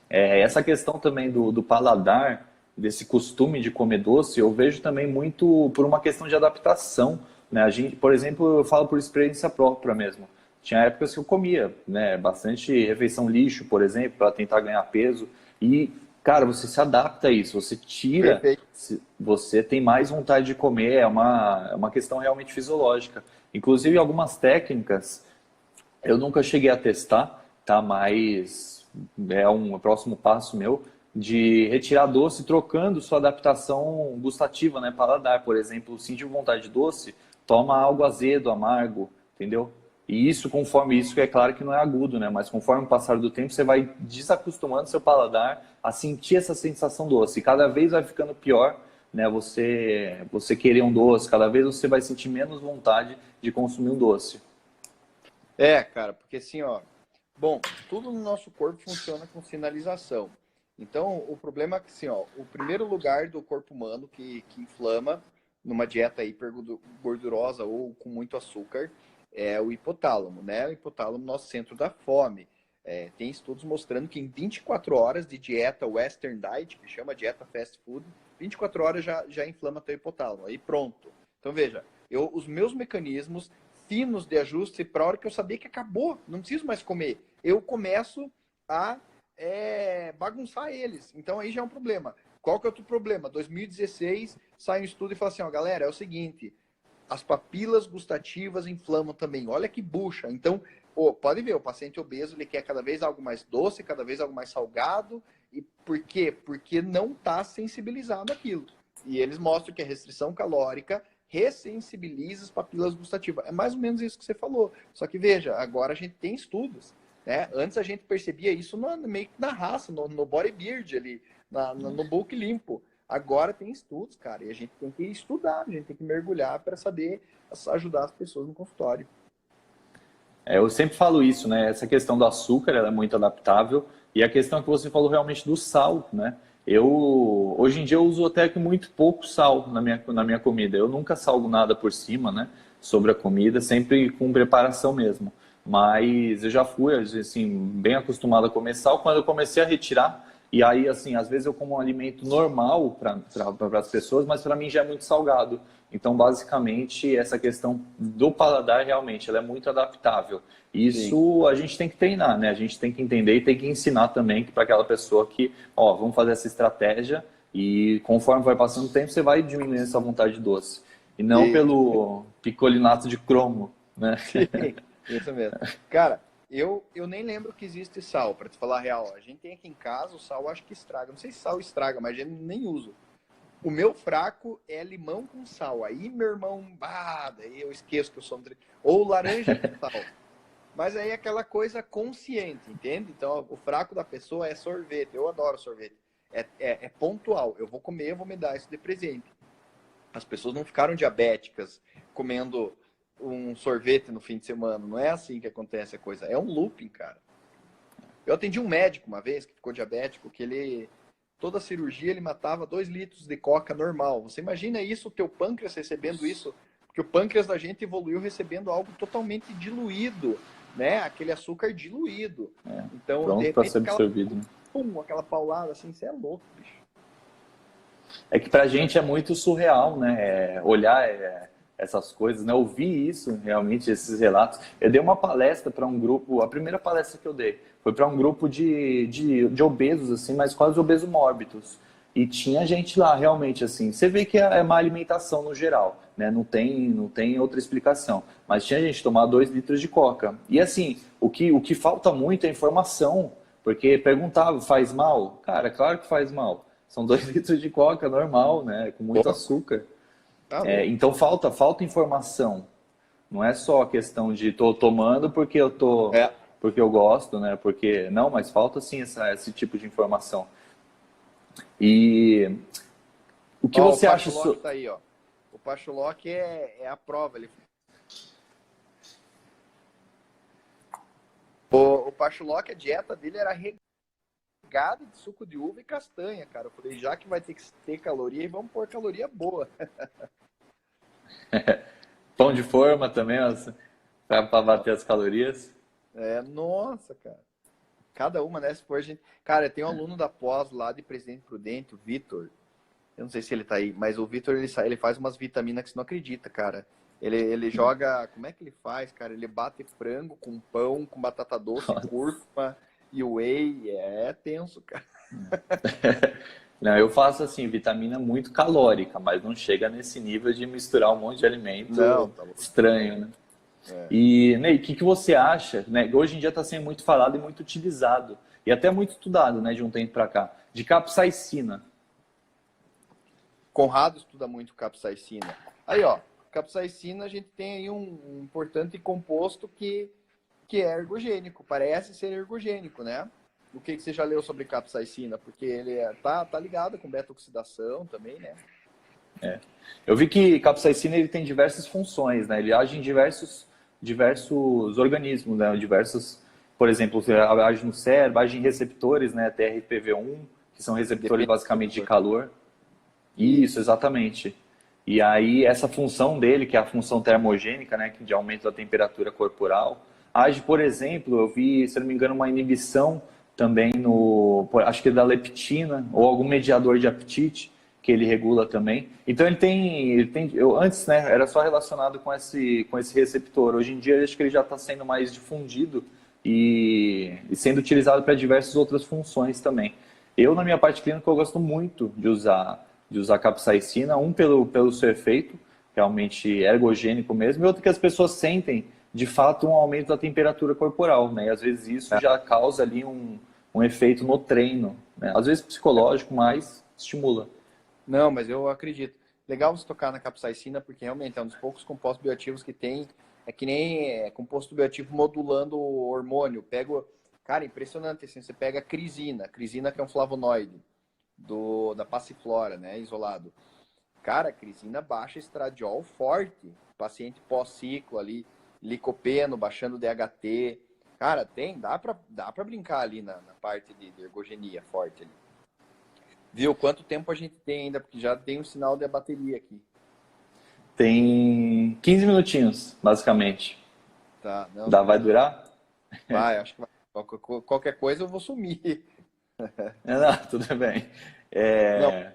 Essa questão também do paladar, desse costume de comer doce, eu vejo também muito por uma questão de adaptação, né? A gente, por exemplo, eu falo por experiência própria mesmo. Tinha épocas que eu comia, né, bastante refeição lixo, por exemplo, para tentar ganhar peso. E, cara, você se adapta a isso, você tira, Perfeito. você tem mais vontade de comer, é uma questão realmente fisiológica. Inclusive, algumas técnicas eu nunca cheguei a testar, tá mais, é um próximo passo meu, de retirar doce, trocando sua adaptação gustativa, né? Paladar, por exemplo, sentiu vontade de doce, toma algo azedo, amargo, entendeu? E isso, conforme isso, é claro que não é agudo, né? Mas conforme o passar do tempo, você vai desacostumando seu paladar a sentir essa sensação doce. E cada vez vai ficando pior, né? Você querer um doce, cada vez você vai sentir menos vontade de consumir um doce. É, cara, porque assim, ó, bom, tudo no nosso corpo funciona com sinalização. Então, o problema é que, assim, ó, o primeiro lugar do corpo humano que inflama numa dieta hipergordurosa ou com muito açúcar é o hipotálamo, né? O hipotálamo é o nosso centro da fome. Tem estudos mostrando que em 24 horas de dieta Western Diet, que chama dieta fast food, 24 horas já inflama teu hipotálamo. Aí pronto. Então, veja, os meus mecanismos finos de ajuste para a hora que eu saber que acabou, não preciso mais comer. Eu começo a bagunçar eles. Então aí já é um problema. Qual que é o outro problema? 2016 sai um estudo e fala assim, ó, galera, é o seguinte, as papilas gustativas inflamam também. Olha que bucha. Então, pode ver, o paciente obeso ele quer cada vez algo mais doce, cada vez algo mais salgado. E por quê? Porque não está sensibilizado àquilo. E eles mostram que a restrição calórica ressensibiliza as papilas gustativas. É mais ou menos isso que você falou. Só que veja, agora a gente tem estudos. Né? Antes a gente percebia isso meio que na raça, no bodybuild ali, no bulk limpo. Agora tem estudos, cara, e a gente tem que estudar, a gente tem que mergulhar para saber ajudar as pessoas no consultório. Eu sempre falo isso, né? Essa questão do açúcar, ela é muito adaptável. E a questão que você falou realmente do sal, né? Hoje em dia, eu uso até que muito pouco sal na minha comida. Eu nunca salgo nada por cima, né? Sobre a comida, sempre com preparação mesmo. Mas eu já fui, assim, bem acostumado a comer sal. Quando eu comecei a retirar, e aí, assim, às vezes eu como um alimento normal para as pessoas, mas para mim já é muito salgado. Então, basicamente, essa questão do paladar, realmente, ela é muito adaptável. Isso a gente tem que treinar, né? A gente tem que entender e tem que ensinar também para aquela pessoa que, ó, vamos fazer essa estratégia e conforme vai passando o tempo, você vai diminuindo essa vontade de doce. E não pelo picolinato de cromo, né? Sim, isso mesmo. Cara, eu nem lembro que existe sal, para te falar a real. A gente tem aqui em casa, o sal acho que estraga. Não sei se sal estraga, mas a gente nem usa. O meu fraco é limão com sal. Aí, meu irmão, daí eu esqueço que eu sou... Ou laranja com sal. Mas aí é aquela coisa consciente, entende? Então, o fraco da pessoa é sorvete. Eu adoro sorvete. É pontual. Eu vou comer, eu vou me dar isso de presente. As pessoas não ficaram diabéticas comendo um sorvete no fim de semana. Não é assim que acontece a coisa. É um looping, cara. Eu atendi um médico uma vez que ficou diabético, que ele... Toda cirurgia ele matava 2 litros de coca normal. Você imagina isso, o teu pâncreas recebendo isso? Porque o pâncreas da gente evoluiu recebendo algo totalmente diluído, né? Aquele açúcar diluído. Então, pronto, de repente, ser absorvido. aquela paulada assim, você é louco, bicho. É que pra gente é muito surreal, né? Olhar essas coisas, né? Ouvir isso, realmente, esses relatos. Eu dei uma palestra para um grupo, a primeira palestra que eu dei foi para um grupo de obesos, assim, mas quase obesos mórbidos. E tinha gente lá, realmente, assim. Você vê que é má alimentação no geral, né? Não tem outra explicação. Mas tinha gente tomar 2 litros de coca. E assim, o que falta muito é informação. Porque perguntava, faz mal? Cara, claro que faz mal. São 2 litros de coca, normal, né? Com muito açúcar. Então falta informação. Não é só a questão de tô tomando porque porque eu gosto, né? Porque não, mas falta sim esse tipo de informação. E o que você acha sobre... tá aí, ó. O Pachulok é a prova. O Pachulok, a dieta dele era regada de suco de uva e castanha, cara. Eu falei, já que vai ter que ter caloria, vamos pôr caloria boa. Pão de forma também, para bater as calorias. Nossa, cara. Cada uma, né? Se for, gente... Cara, tem um aluno da pós lá de Presidente Prudente, o Vitor. Eu não sei se ele tá aí, mas o Vitor, ele faz umas vitaminas que você não acredita, cara. Ele joga... Como é que ele faz, cara? Ele bate frango com pão, com batata doce, cúrcuma e whey. É tenso, cara. Não, eu faço assim, vitamina muito calórica, mas não chega nesse nível de misturar um monte de alimento estranho, né? E, Ney, o que você acha, né? Hoje em dia está sendo muito falado e muito utilizado, e até muito estudado, né, de um tempo para cá, de capsaicina. Conrado estuda muito capsaicina. Aí, ó, capsaicina a gente tem aí um importante composto que é ergogênico, parece ser ergogênico, né? O que você já leu sobre capsaicina? Porque ele tá ligado com beta-oxidação também, né? Eu vi que capsaicina ele tem diversas funções, né? Ele age em diversos organismos, né? Diversos, por exemplo, age no cérebro, age em receptores, né? TRPV1, que são receptores Depende do basicamente de receptor. calor. Isso, exatamente. E aí essa função dele, que é a função termogênica, né, que de aumento da temperatura corporal, age, por exemplo, eu vi, se não me engano, uma inibição também acho que é da leptina ou algum mediador de apetite que ele regula também. Então antes, né, era só relacionado com esse receptor. Hoje em dia, eu acho que ele já está sendo mais difundido e sendo utilizado para diversas outras funções também. Eu, na minha parte clínica, eu gosto muito de usar capsaicina, pelo seu efeito, realmente ergogênico mesmo, e outro que as pessoas sentem, de fato, um aumento da temperatura corporal, né? E às vezes isso já causa ali um efeito no treino, né? Às vezes psicológico, mas estimula. Não, mas eu acredito. Legal você tocar na capsaicina, porque realmente é um dos poucos compostos bioativos que tem. É que nem composto bioativo modulando o hormônio. Cara, impressionante assim. Você pega a crisina que é um flavonoide da passiflora, né? Isolado. Cara, a crisina baixa estradiol forte. Paciente pós-ciclo ali, licopeno, baixando DHT. Cara, dá pra brincar ali na parte de ergogenia forte ali. Viu? Quanto tempo a gente tem ainda? Porque já tem um sinal da bateria aqui. Tem 15 minutinhos, basicamente. Tá, não, Vai beleza. durar? Vai, acho que vai. Qualquer coisa eu vou sumir. Não, tudo bem. Não,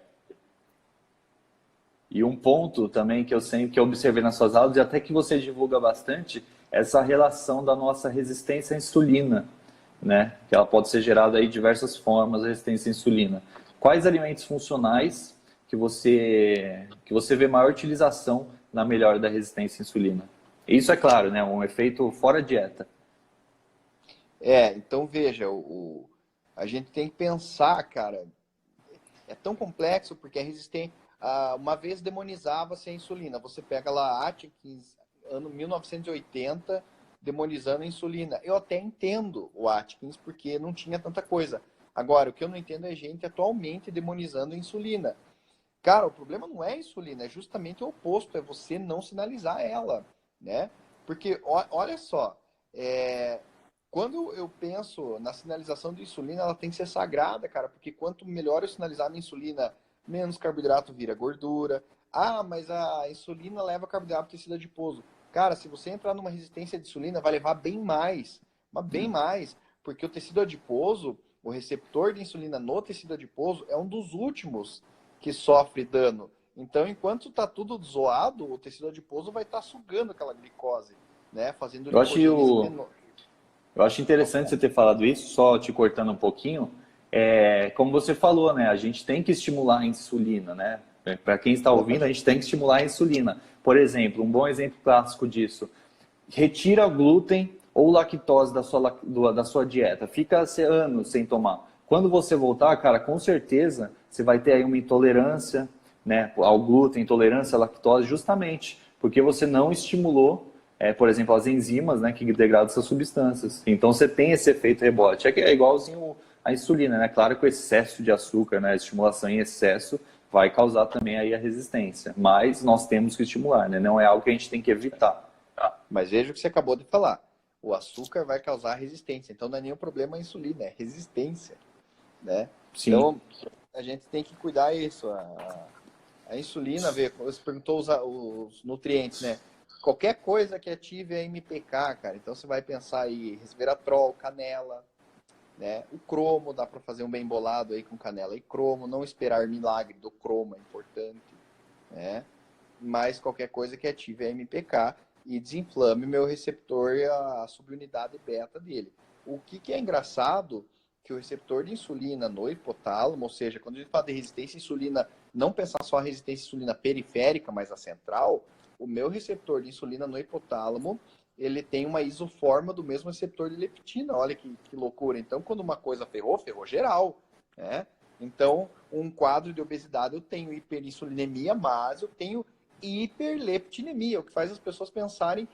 E um ponto também que eu sempre que eu observei nas suas aulas, e até que você divulga bastante, é essa relação da nossa resistência à insulina, né? Que ela pode ser gerada aí de diversas formas, a resistência à insulina. Quais alimentos funcionais que você vê maior utilização na melhora da resistência à insulina? Isso é claro, né? Um efeito fora dieta. então veja, a gente tem que pensar, cara, é tão complexo porque é resistente. Uma vez demonizava-se a insulina. Você pega lá Atkins, ano 1980, demonizando a insulina. Eu até entendo o Atkins porque não tinha tanta coisa. Agora, o que eu não entendo é gente atualmente demonizando a insulina. Cara, o problema não é a insulina, é justamente o oposto, é você não sinalizar ela, né? Porque, olha só, é, quando eu penso na sinalização de insulina, ela tem que ser sagrada, cara, porque quanto melhor eu sinalizar a minha insulina, menos carboidrato vira gordura. Ah, mas a insulina leva carboidrato para tecido adiposo. Cara, se você entrar numa resistência de insulina, vai levar bem mais, mas bem mais, porque o tecido adiposo, o receptor de insulina no tecido adiposo é um dos últimos que sofre dano. Então, enquanto está tudo zoado, o tecido adiposo vai estar sugando aquela glicose, né? Fazendo Eu acho, lipogênese eu acho interessante você ter falado isso, só te cortando um pouquinho. Como você falou, né? A gente tem que estimular a insulina, né? Para quem está ouvindo, a gente tem que estimular a insulina. Por exemplo, um bom exemplo clássico disso: retira glúten ou lactose da sua dieta. Fica anos sem tomar. Quando você voltar, cara, com certeza você vai ter aí uma intolerância, né, ao glúten, intolerância à lactose, justamente porque você não estimulou, por exemplo, as enzimas, né, que degradam essas substâncias. Então você tem esse efeito rebote. É igualzinho a insulina, né? Claro que o excesso de açúcar, né, a estimulação em excesso vai causar também aí a resistência. Mas nós temos que estimular, né? Não é algo que a gente tem que evitar. Mas veja o que você acabou de falar. O açúcar vai causar resistência. Então não é nenhum problema a insulina, é resistência, né? Sim. Então a gente tem que cuidar isso. A insulina, você perguntou os nutrientes, né? Qualquer coisa que ative a MPK, cara. Então você vai pensar aí resveratrol, canela, né? O cromo, dá para fazer um bem bolado aí com canela e cromo. Não esperar milagre do cromo é importante, né? Mas qualquer coisa que ative a MPK e desinflame meu receptor e a subunidade beta dele. O que é engraçado, que o receptor de insulina no hipotálamo, ou seja, quando a gente fala de resistência à insulina, não pensar só a resistência à insulina periférica, mas a central, o meu receptor de insulina no hipotálamo, ele tem uma isoforma do mesmo receptor de leptina. Olha que loucura. Então, quando uma coisa ferrou, ferrou geral, né? Então, um quadro de obesidade, eu tenho hiperinsulinemia, mas eu tenho hiperleptinemia, o que faz as pessoas pensarem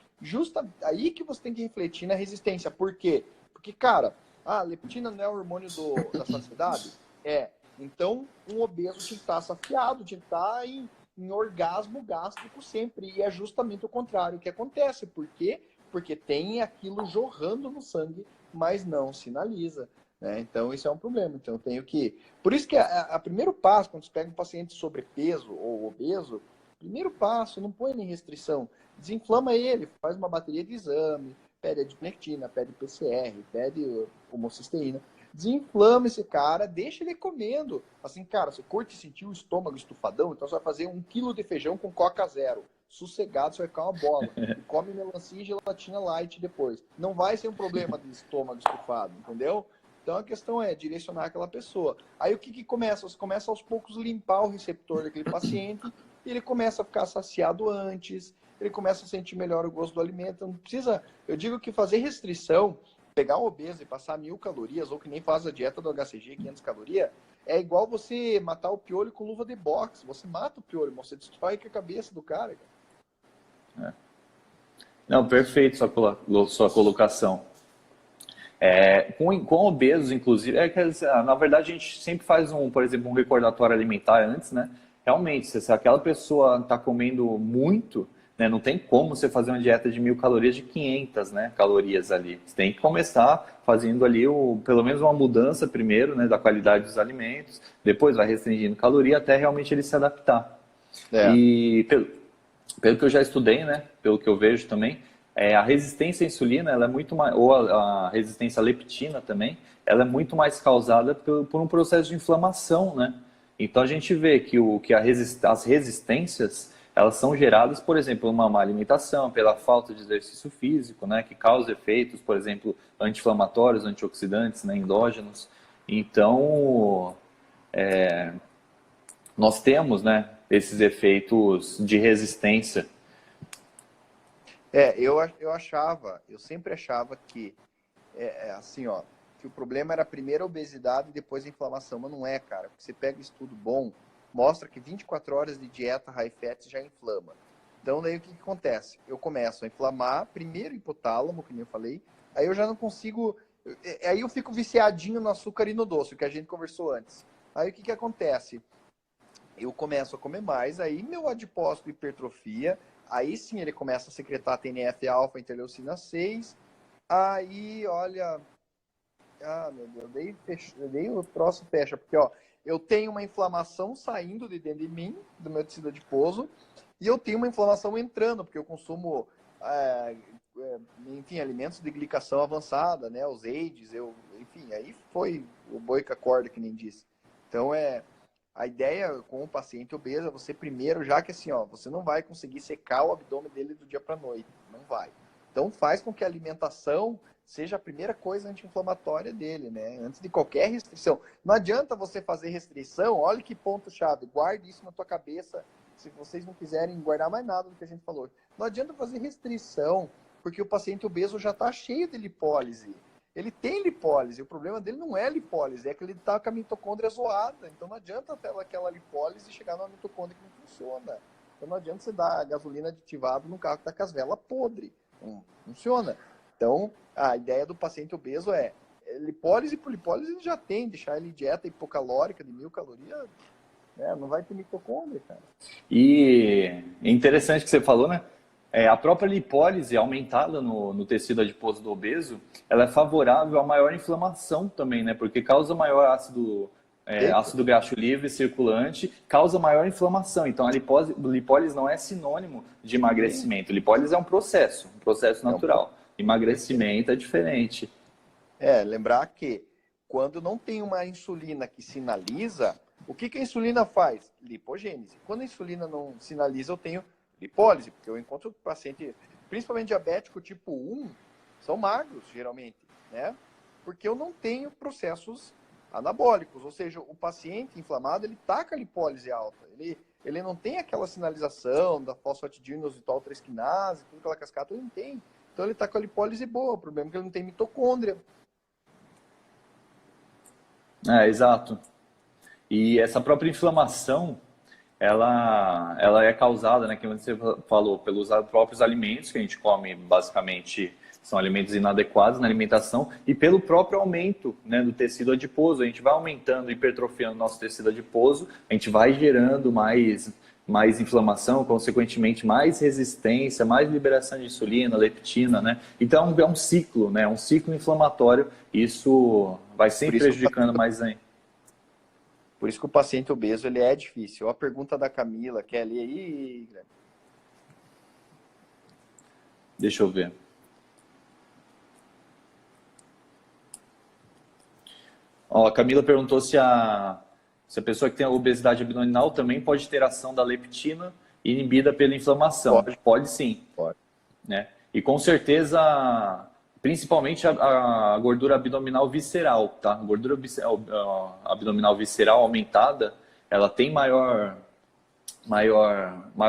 aí que você tem que refletir na resistência. Por quê? Porque, cara, a leptina não é o hormônio da saciedade? É. Então, um obeso tinha que estar saciado, tinha que estar em orgasmo gástrico sempre. E é justamente o contrário que acontece. Por quê? Porque tem aquilo jorrando no sangue, mas não sinaliza. Né? Então, isso é um problema. Então, eu tenho que... Por isso que a primeiro passo, quando você pega um paciente sobrepeso ou obeso, primeiro passo, não põe nem restrição. Desinflama ele, faz uma bateria de exame, pede adiplectina, pede PCR, pede homocisteína. Desinflama esse cara, deixa ele comendo. Assim, cara, você curte sentir o estômago estufadão, então você vai fazer 1 quilo de feijão com Coca Zero. Sossegado, você vai ficar uma bola. E come melancia e gelatina light depois. Não vai ser um problema de estômago estufado, entendeu? Então a questão é direcionar aquela pessoa. Aí o que começa? Você começa aos poucos limpar o receptor daquele paciente e ele começa a ficar saciado antes, ele começa a sentir melhor o gosto do alimento. Não precisa, eu digo que fazer restrição, pegar um obeso e passar 1.000 calorias, ou que nem faz a dieta do HCG, 500 calorias, é igual você matar o piolho com luva de boxe. Você mata o piolho, mas você destrói com a cabeça do cara. É. Não, perfeito sua colocação. Com obesos, inclusive, na verdade a gente sempre faz por exemplo, um recordatório alimentar antes, né? Realmente, se aquela pessoa está comendo muito, né, não tem como você fazer uma dieta de 1.000 calorias de 500, né, calorias ali. Você tem que começar fazendo ali pelo menos uma mudança primeiro, né, da qualidade dos alimentos, depois vai restringindo caloria até realmente ele se adaptar. E pelo que eu já estudei, né, pelo que eu vejo também, a resistência à insulina, ela é muito mais, ou a resistência à leptina também, ela é muito mais causada por um processo de inflamação, né? Então a gente vê que as resistências, elas são geradas, por exemplo, uma má alimentação, pela falta de exercício físico, né, que causa efeitos, por exemplo, anti-inflamatórios, antioxidantes, né, endógenos. Então, nós temos, né, esses efeitos de resistência. Eu sempre achava que, assim, ó, que o problema era primeiro a obesidade e depois a inflamação, mas não é, cara. Porque você pega estudo bom, mostra que 24 horas de dieta high fat já inflama. Então, daí o que acontece? Eu começo a inflamar, primeiro hipotálamo, que nem eu falei, aí eu já não consigo, aí eu fico viciadinho no açúcar e no doce, que a gente conversou antes. Aí o que acontece? Eu começo a comer mais, aí meu adipócito hipertrofia, aí sim ele começa a secretar TNF-alfa, interleucina 6, aí, olha, meu Deus, daí o troço fecha, porque, ó, eu tenho uma inflamação saindo de dentro de mim, do meu tecido adiposo, e eu tenho uma inflamação entrando, porque eu consumo, enfim, alimentos de glicação avançada, né, os AIDS, enfim, aí foi o boi com a corda, que nem disse. Então, a ideia com o paciente obeso é você primeiro, já que assim, ó, você não vai conseguir secar o abdômen dele do dia para noite, não vai. Então faz com que a alimentação seja a primeira coisa anti-inflamatória dele, né? Antes de qualquer restrição. Não adianta você fazer restrição, olha que ponto-chave, guarde isso na tua cabeça, se vocês não quiserem guardar mais nada do que a gente falou. Não adianta fazer restrição, porque o paciente obeso já está cheio de lipólise. Ele tem lipólise, o problema dele não é lipólise, é que ele está com a mitocôndria zoada. Então não adianta aquela lipólise e chegar numa mitocôndria que não funciona. Então não adianta você dar gasolina aditivada num carro que está com as velas podres. Não funciona. Então a ideia do paciente obeso é lipólise por lipólise ele já tem, deixar ele dieta hipocalórica de 1.000 calorias, né? Não vai ter mitocôndria, cara. E é interessante que você falou, né? A própria lipólise aumentada no tecido adiposo do obeso, ela é favorável a maior inflamação também, né? Porque causa maior ácido graxo livre circulante, causa maior inflamação. Então, a lipólise não é sinônimo de emagrecimento. Lipólise é um processo natural. Emagrecimento é diferente. Lembrar que quando não tem uma insulina que sinaliza, o que a insulina faz? Lipogênese. Quando a insulina não sinaliza, eu tenho lipólise, porque eu encontro paciente, principalmente diabético tipo 1, são magros, geralmente, né? Porque eu não tenho processos anabólicos, ou seja, o paciente inflamado, ele tá com a lipólise alta, ele não tem aquela sinalização da fosfatidina inositol 3-quinase, toda aquela cascata, ele não tem. Então ele está com a lipólise boa, o problema é que ele não tem mitocôndria. Exato. E essa própria inflamação, ela é causada, né, que você falou, pelos próprios alimentos que a gente come, basicamente são alimentos inadequados na alimentação, e pelo próprio aumento, né, do tecido adiposo. A gente vai aumentando, hipertrofiando nosso tecido adiposo, a gente vai gerando mais inflamação, consequentemente mais resistência, mais liberação de insulina, leptina, né? Então é um ciclo, né? Um ciclo inflamatório. Isso vai sempre prejudicando mais ainda. Por isso que o paciente obeso ele é difícil. A pergunta da Camila, quer ler aí, Guilherme? Deixa eu ver. Ó, a Camila perguntou se a pessoa que tem a obesidade abdominal também pode ter ação da leptina inibida pela inflamação. Pode sim. Pode. Né? E com certeza, principalmente a gordura abdominal visceral, tá? A gordura abdominal visceral aumentada, ela tem maior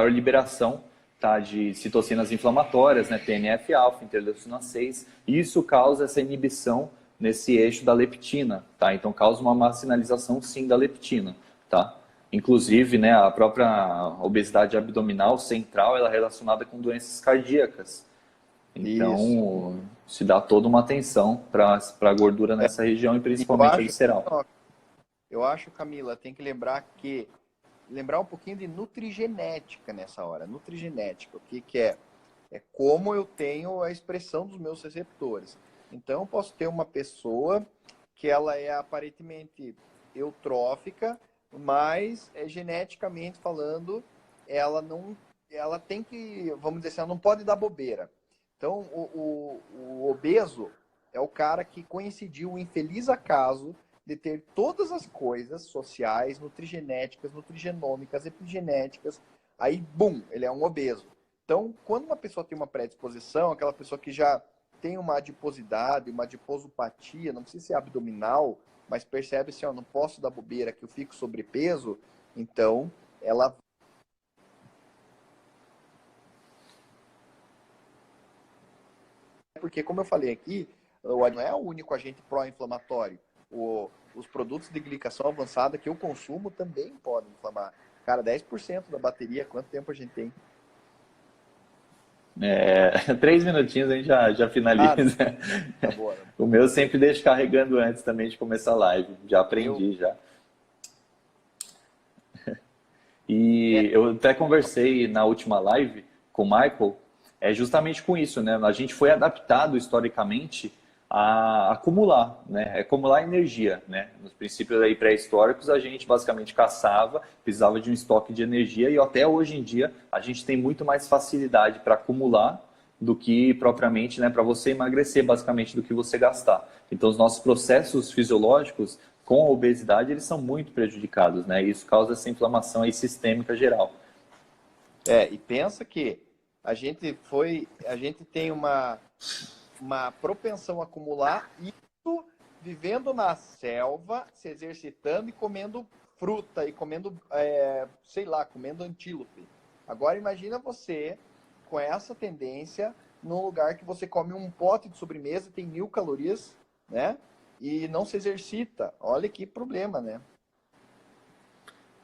liberação, tá? De citocinas inflamatórias, né? TNF-alfa, interleucina 6. E isso causa essa inibição nesse eixo da leptina, tá? Então causa uma sinalização sim da leptina, tá? Inclusive, né, a própria obesidade abdominal central, ela é relacionada com doenças cardíacas. Então, se dá toda uma atenção para a gordura nessa região e principalmente a visceral. Eu acho, Camila, tem que lembrar um pouquinho de nutrigenética nessa hora. Nutrigenética, o que é? É como eu tenho a expressão dos meus receptores. Então, eu posso ter uma pessoa que ela é aparentemente eutrófica, mas geneticamente falando, ela tem que, vamos dizer assim, ela não pode dar bobeira. Então, o obeso é o cara que coincidiu o infeliz acaso de ter todas as coisas sociais, nutrigenéticas, nutrigenômicas, epigenéticas, aí, bum, ele é um obeso. Então, quando uma pessoa tem uma predisposição, aquela pessoa que já tem uma adiposidade, uma adiposopatia, não precisa ser abdominal, mas percebe assim, ó, não posso dar bobeira que eu fico sobrepeso, então ela porque, como eu falei aqui, não é o único agente pró-inflamatório. Os produtos de glicação avançada que eu consumo também podem inflamar. Cara, 10% da bateria, quanto tempo a gente tem? 3 minutinhos a gente já finaliza. Tá boa, né? O meu eu sempre deixo carregando antes também de começar a live. Já aprendi, já. E eu até conversei na última live com o Michael, justamente com isso, né? A gente foi adaptado historicamente a acumular, né? Acumular energia, né? Nos princípios aí pré-históricos, a gente basicamente caçava, precisava de um estoque de energia e até hoje em dia a gente tem muito mais facilidade para acumular do que propriamente, né, para você emagrecer, basicamente, do que você gastar. Então, os nossos processos fisiológicos com a obesidade, eles são muito prejudicados, né? E isso causa essa inflamação aí sistêmica geral. E pensa que a gente tem uma propensão a acumular isso vivendo na selva, se exercitando e comendo fruta e comendo, comendo antílope. Agora imagina você com essa tendência num lugar que você come um pote de sobremesa, tem 1000 calorias, né? E não se exercita. Olha que problema, né?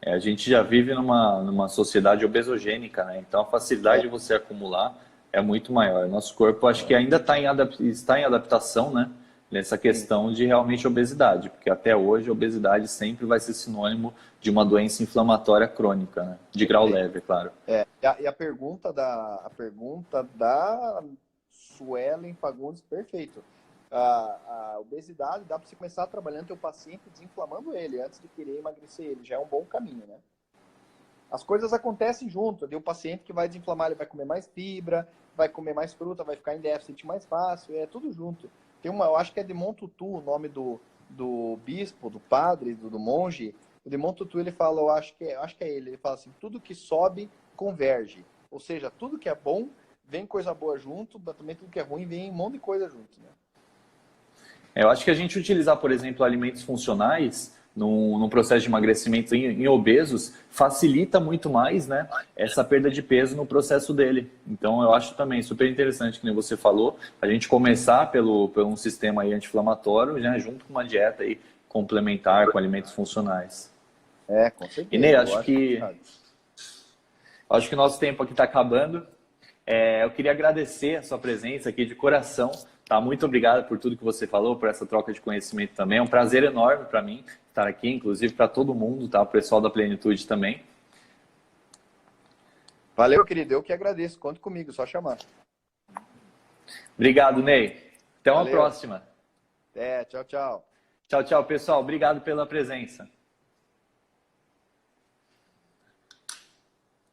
A gente já vive numa sociedade obesogênica, né? Então a facilidade de você acumular é muito maior. Nosso corpo, acho que ainda está em adaptação, né? Nessa questão de realmente obesidade, porque até hoje a obesidade sempre vai ser sinônimo de uma doença inflamatória crônica, né? De grau leve, claro. E a pergunta da Suelen Fagundes, perfeito. A obesidade dá para você começar trabalhando teu paciente, desinflamando ele antes de querer emagrecer ele, já é um bom caminho, né? As coisas acontecem junto, o paciente que vai desinflamar, ele vai comer mais fibra, vai comer mais fruta, vai ficar em déficit mais fácil, é tudo junto. Eu acho que é Desmond Tutu o nome do bispo, do padre, do monge. O Desmond Tutu, ele fala, eu acho que é ele fala assim, tudo que sobe converge. Ou seja, tudo que é bom, vem coisa boa junto, mas também tudo que é ruim, vem um monte de coisa junto, né? Eu acho que a gente utilizar, por exemplo, alimentos funcionais num processo de emagrecimento em obesos, facilita muito mais, né, essa perda de peso no processo dele. Então, eu acho também super interessante, que nem você falou, a gente começar por um sistema aí anti-inflamatório, né, junto com uma dieta aí complementar com alimentos funcionais. Com certeza. E Ney, acho que o nosso tempo aqui está acabando. Eu queria agradecer a sua presença aqui de coração. Tá? Muito obrigado por tudo que você falou, por essa troca de conhecimento também. É um prazer enorme para mim estar aqui, inclusive para todo mundo, tá? O pessoal da Plenitude também. Valeu, querido. Eu que agradeço. Conte comigo, só chamar. Obrigado, Ney. Até uma Valeu. próxima. Tchau, tchau. Tchau, tchau, pessoal. Obrigado pela presença.